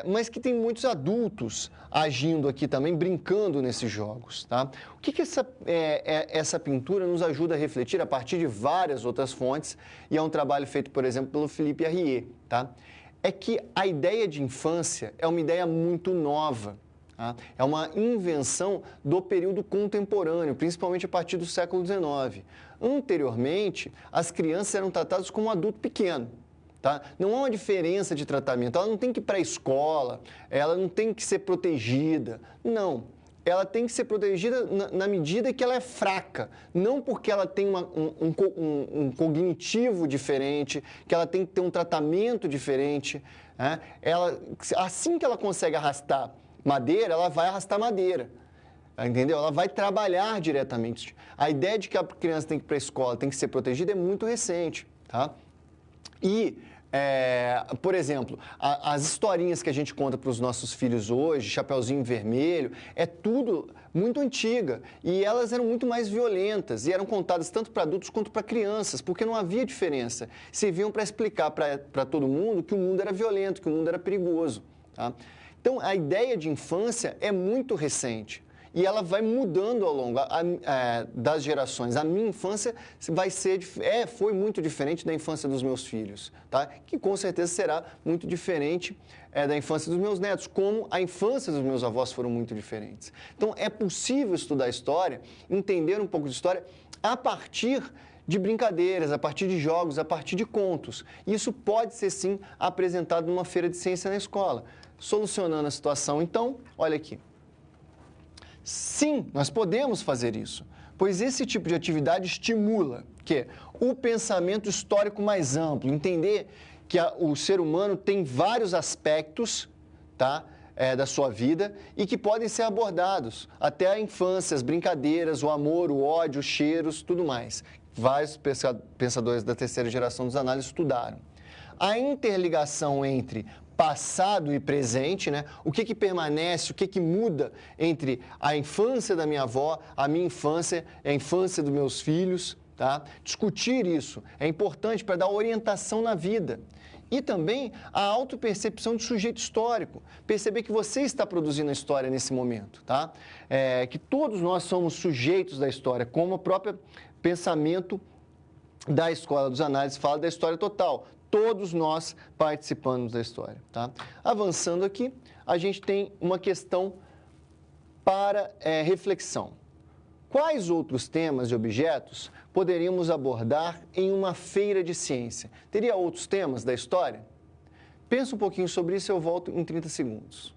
Mas que tem muitos adultos agindo aqui também, brincando nesses jogos, tá? O que essa pintura nos ajuda a refletir a partir de várias outras fontes, e é um trabalho feito, por exemplo, pelo Philippe Arrier, tá? É que a ideia de infância é uma ideia muito nova, tá? É uma invenção do período contemporâneo, principalmente a partir do século XIX. Anteriormente, as crianças eram tratadas como um adulto pequeno. Tá? Não há uma diferença de tratamento, ela não tem que ir para a escola, ela não tem que ser protegida, não. Ela tem que ser protegida na medida que ela é fraca, não porque ela tem um cognitivo diferente, que ela tem que ter um tratamento diferente. Né? Assim que ela consegue arrastar madeira, ela vai arrastar madeira. Entendeu? Ela vai trabalhar diretamente. A ideia de que a criança tem que ir para a escola, tem que ser protegida, é muito recente. Tá? E, por exemplo, as historinhas que a gente conta para os nossos filhos hoje, Chapeuzinho Vermelho, é tudo muito antiga. E elas eram muito mais violentas e eram contadas tanto para adultos quanto para crianças, porque não havia diferença. Serviam para explicar para todo mundo que o mundo era violento, que o mundo era perigoso. Tá? Então, a ideia de infância é muito recente. E ela vai mudando ao longo das gerações. A minha infância foi muito diferente da infância dos meus filhos, tá? Que com certeza será muito diferente da infância dos meus netos, como a infância dos meus avós foram muito diferentes. Então, é possível estudar história, entender um pouco de história a partir de brincadeiras, a partir de jogos, a partir de contos. Isso pode ser, sim, apresentado numa feira de ciência na escola. Solucionando a situação, então, olha aqui. Sim, nós podemos fazer isso, pois esse tipo de atividade estimula o pensamento histórico mais amplo, entender que o ser humano tem vários aspectos, tá, da sua vida e que podem ser abordados até a infância, as brincadeiras, o amor, o ódio, os cheiros, tudo mais. Vários pensadores da terceira geração dos análises estudaram. A interligação entre passado e presente, né? O que permanece, o que muda entre a infância da minha avó, a minha infância e a infância dos meus filhos, tá? Discutir isso é importante para dar orientação na vida. E também a autopercepção de sujeito histórico, perceber que você está produzindo a história nesse momento, tá? Que todos nós somos sujeitos da história, como o próprio pensamento da Escola dos Análises fala da história total. Todos nós participamos da história, tá? Avançando aqui, a gente tem uma questão para reflexão. Quais outros temas e objetos poderíamos abordar em uma feira de ciência? Teria outros temas da história? Pensa um pouquinho sobre isso e eu volto em 30 segundos.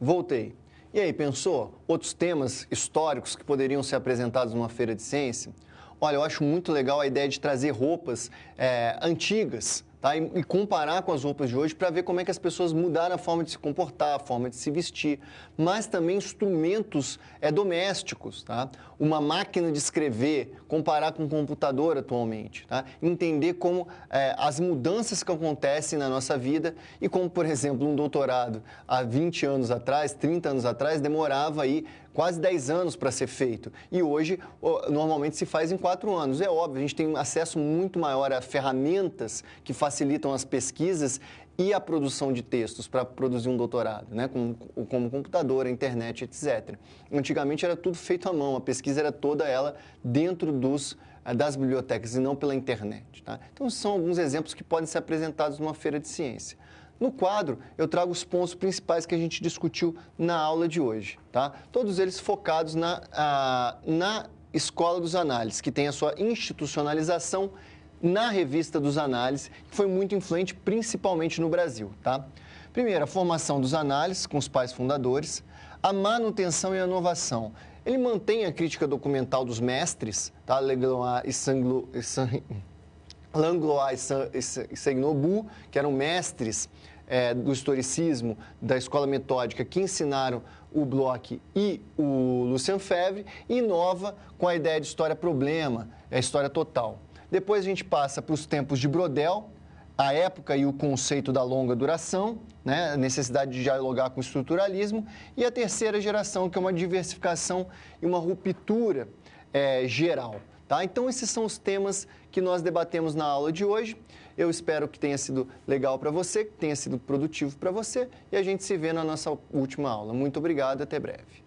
Voltei. E aí, pensou outros temas históricos que poderiam ser apresentados numa feira de ciência? Olha, eu acho muito legal a ideia de trazer roupas antigas, tá? E comparar com as roupas de hoje para ver como é que as pessoas mudaram a forma de se comportar, a forma de se vestir, mas também instrumentos domésticos, tá? Uma máquina de escrever, comparar com um computador atualmente, tá? Entender como as mudanças que acontecem na nossa vida e como, por exemplo, um doutorado há 20 anos atrás, 30 anos atrás, demorava aí quase 10 anos para ser feito. E hoje, normalmente se faz em 4 anos. É óbvio, a gente tem acesso muito maior a ferramentas que facilitam as pesquisas e a produção de textos para produzir um doutorado, né? Como computador, a internet, etc. Antigamente era tudo feito à mão, a pesquisa era toda ela dentro das bibliotecas e não pela internet. Tá? Então, são alguns exemplos que podem ser apresentados numa feira de ciência. No quadro, eu trago os pontos principais que a gente discutiu na aula de hoje. Tá? Todos eles focados na Escola dos Análises, que tem a sua institucionalização na Revista dos Análises, que foi muito influente principalmente no Brasil. Tá? Primeiro, a formação dos análises com os pais fundadores, a manutenção e a inovação. Ele mantém a crítica documental dos mestres, tá? Langlois e Seignobu, que eram mestres do historicismo, da escola metódica, que ensinaram o Bloch e o Lucien Febvre, e inova com a ideia de história-problema, a história total. Depois a gente passa para os tempos de Brodel, a época e o conceito da longa duração, né? A necessidade de dialogar com o estruturalismo, e a terceira geração, que é uma diversificação e uma ruptura geral. Tá? Então, esses são os temas que nós debatemos na aula de hoje. Eu espero que tenha sido legal para você, que tenha sido produtivo para você, e a gente se vê na nossa última aula. Muito obrigado, até breve.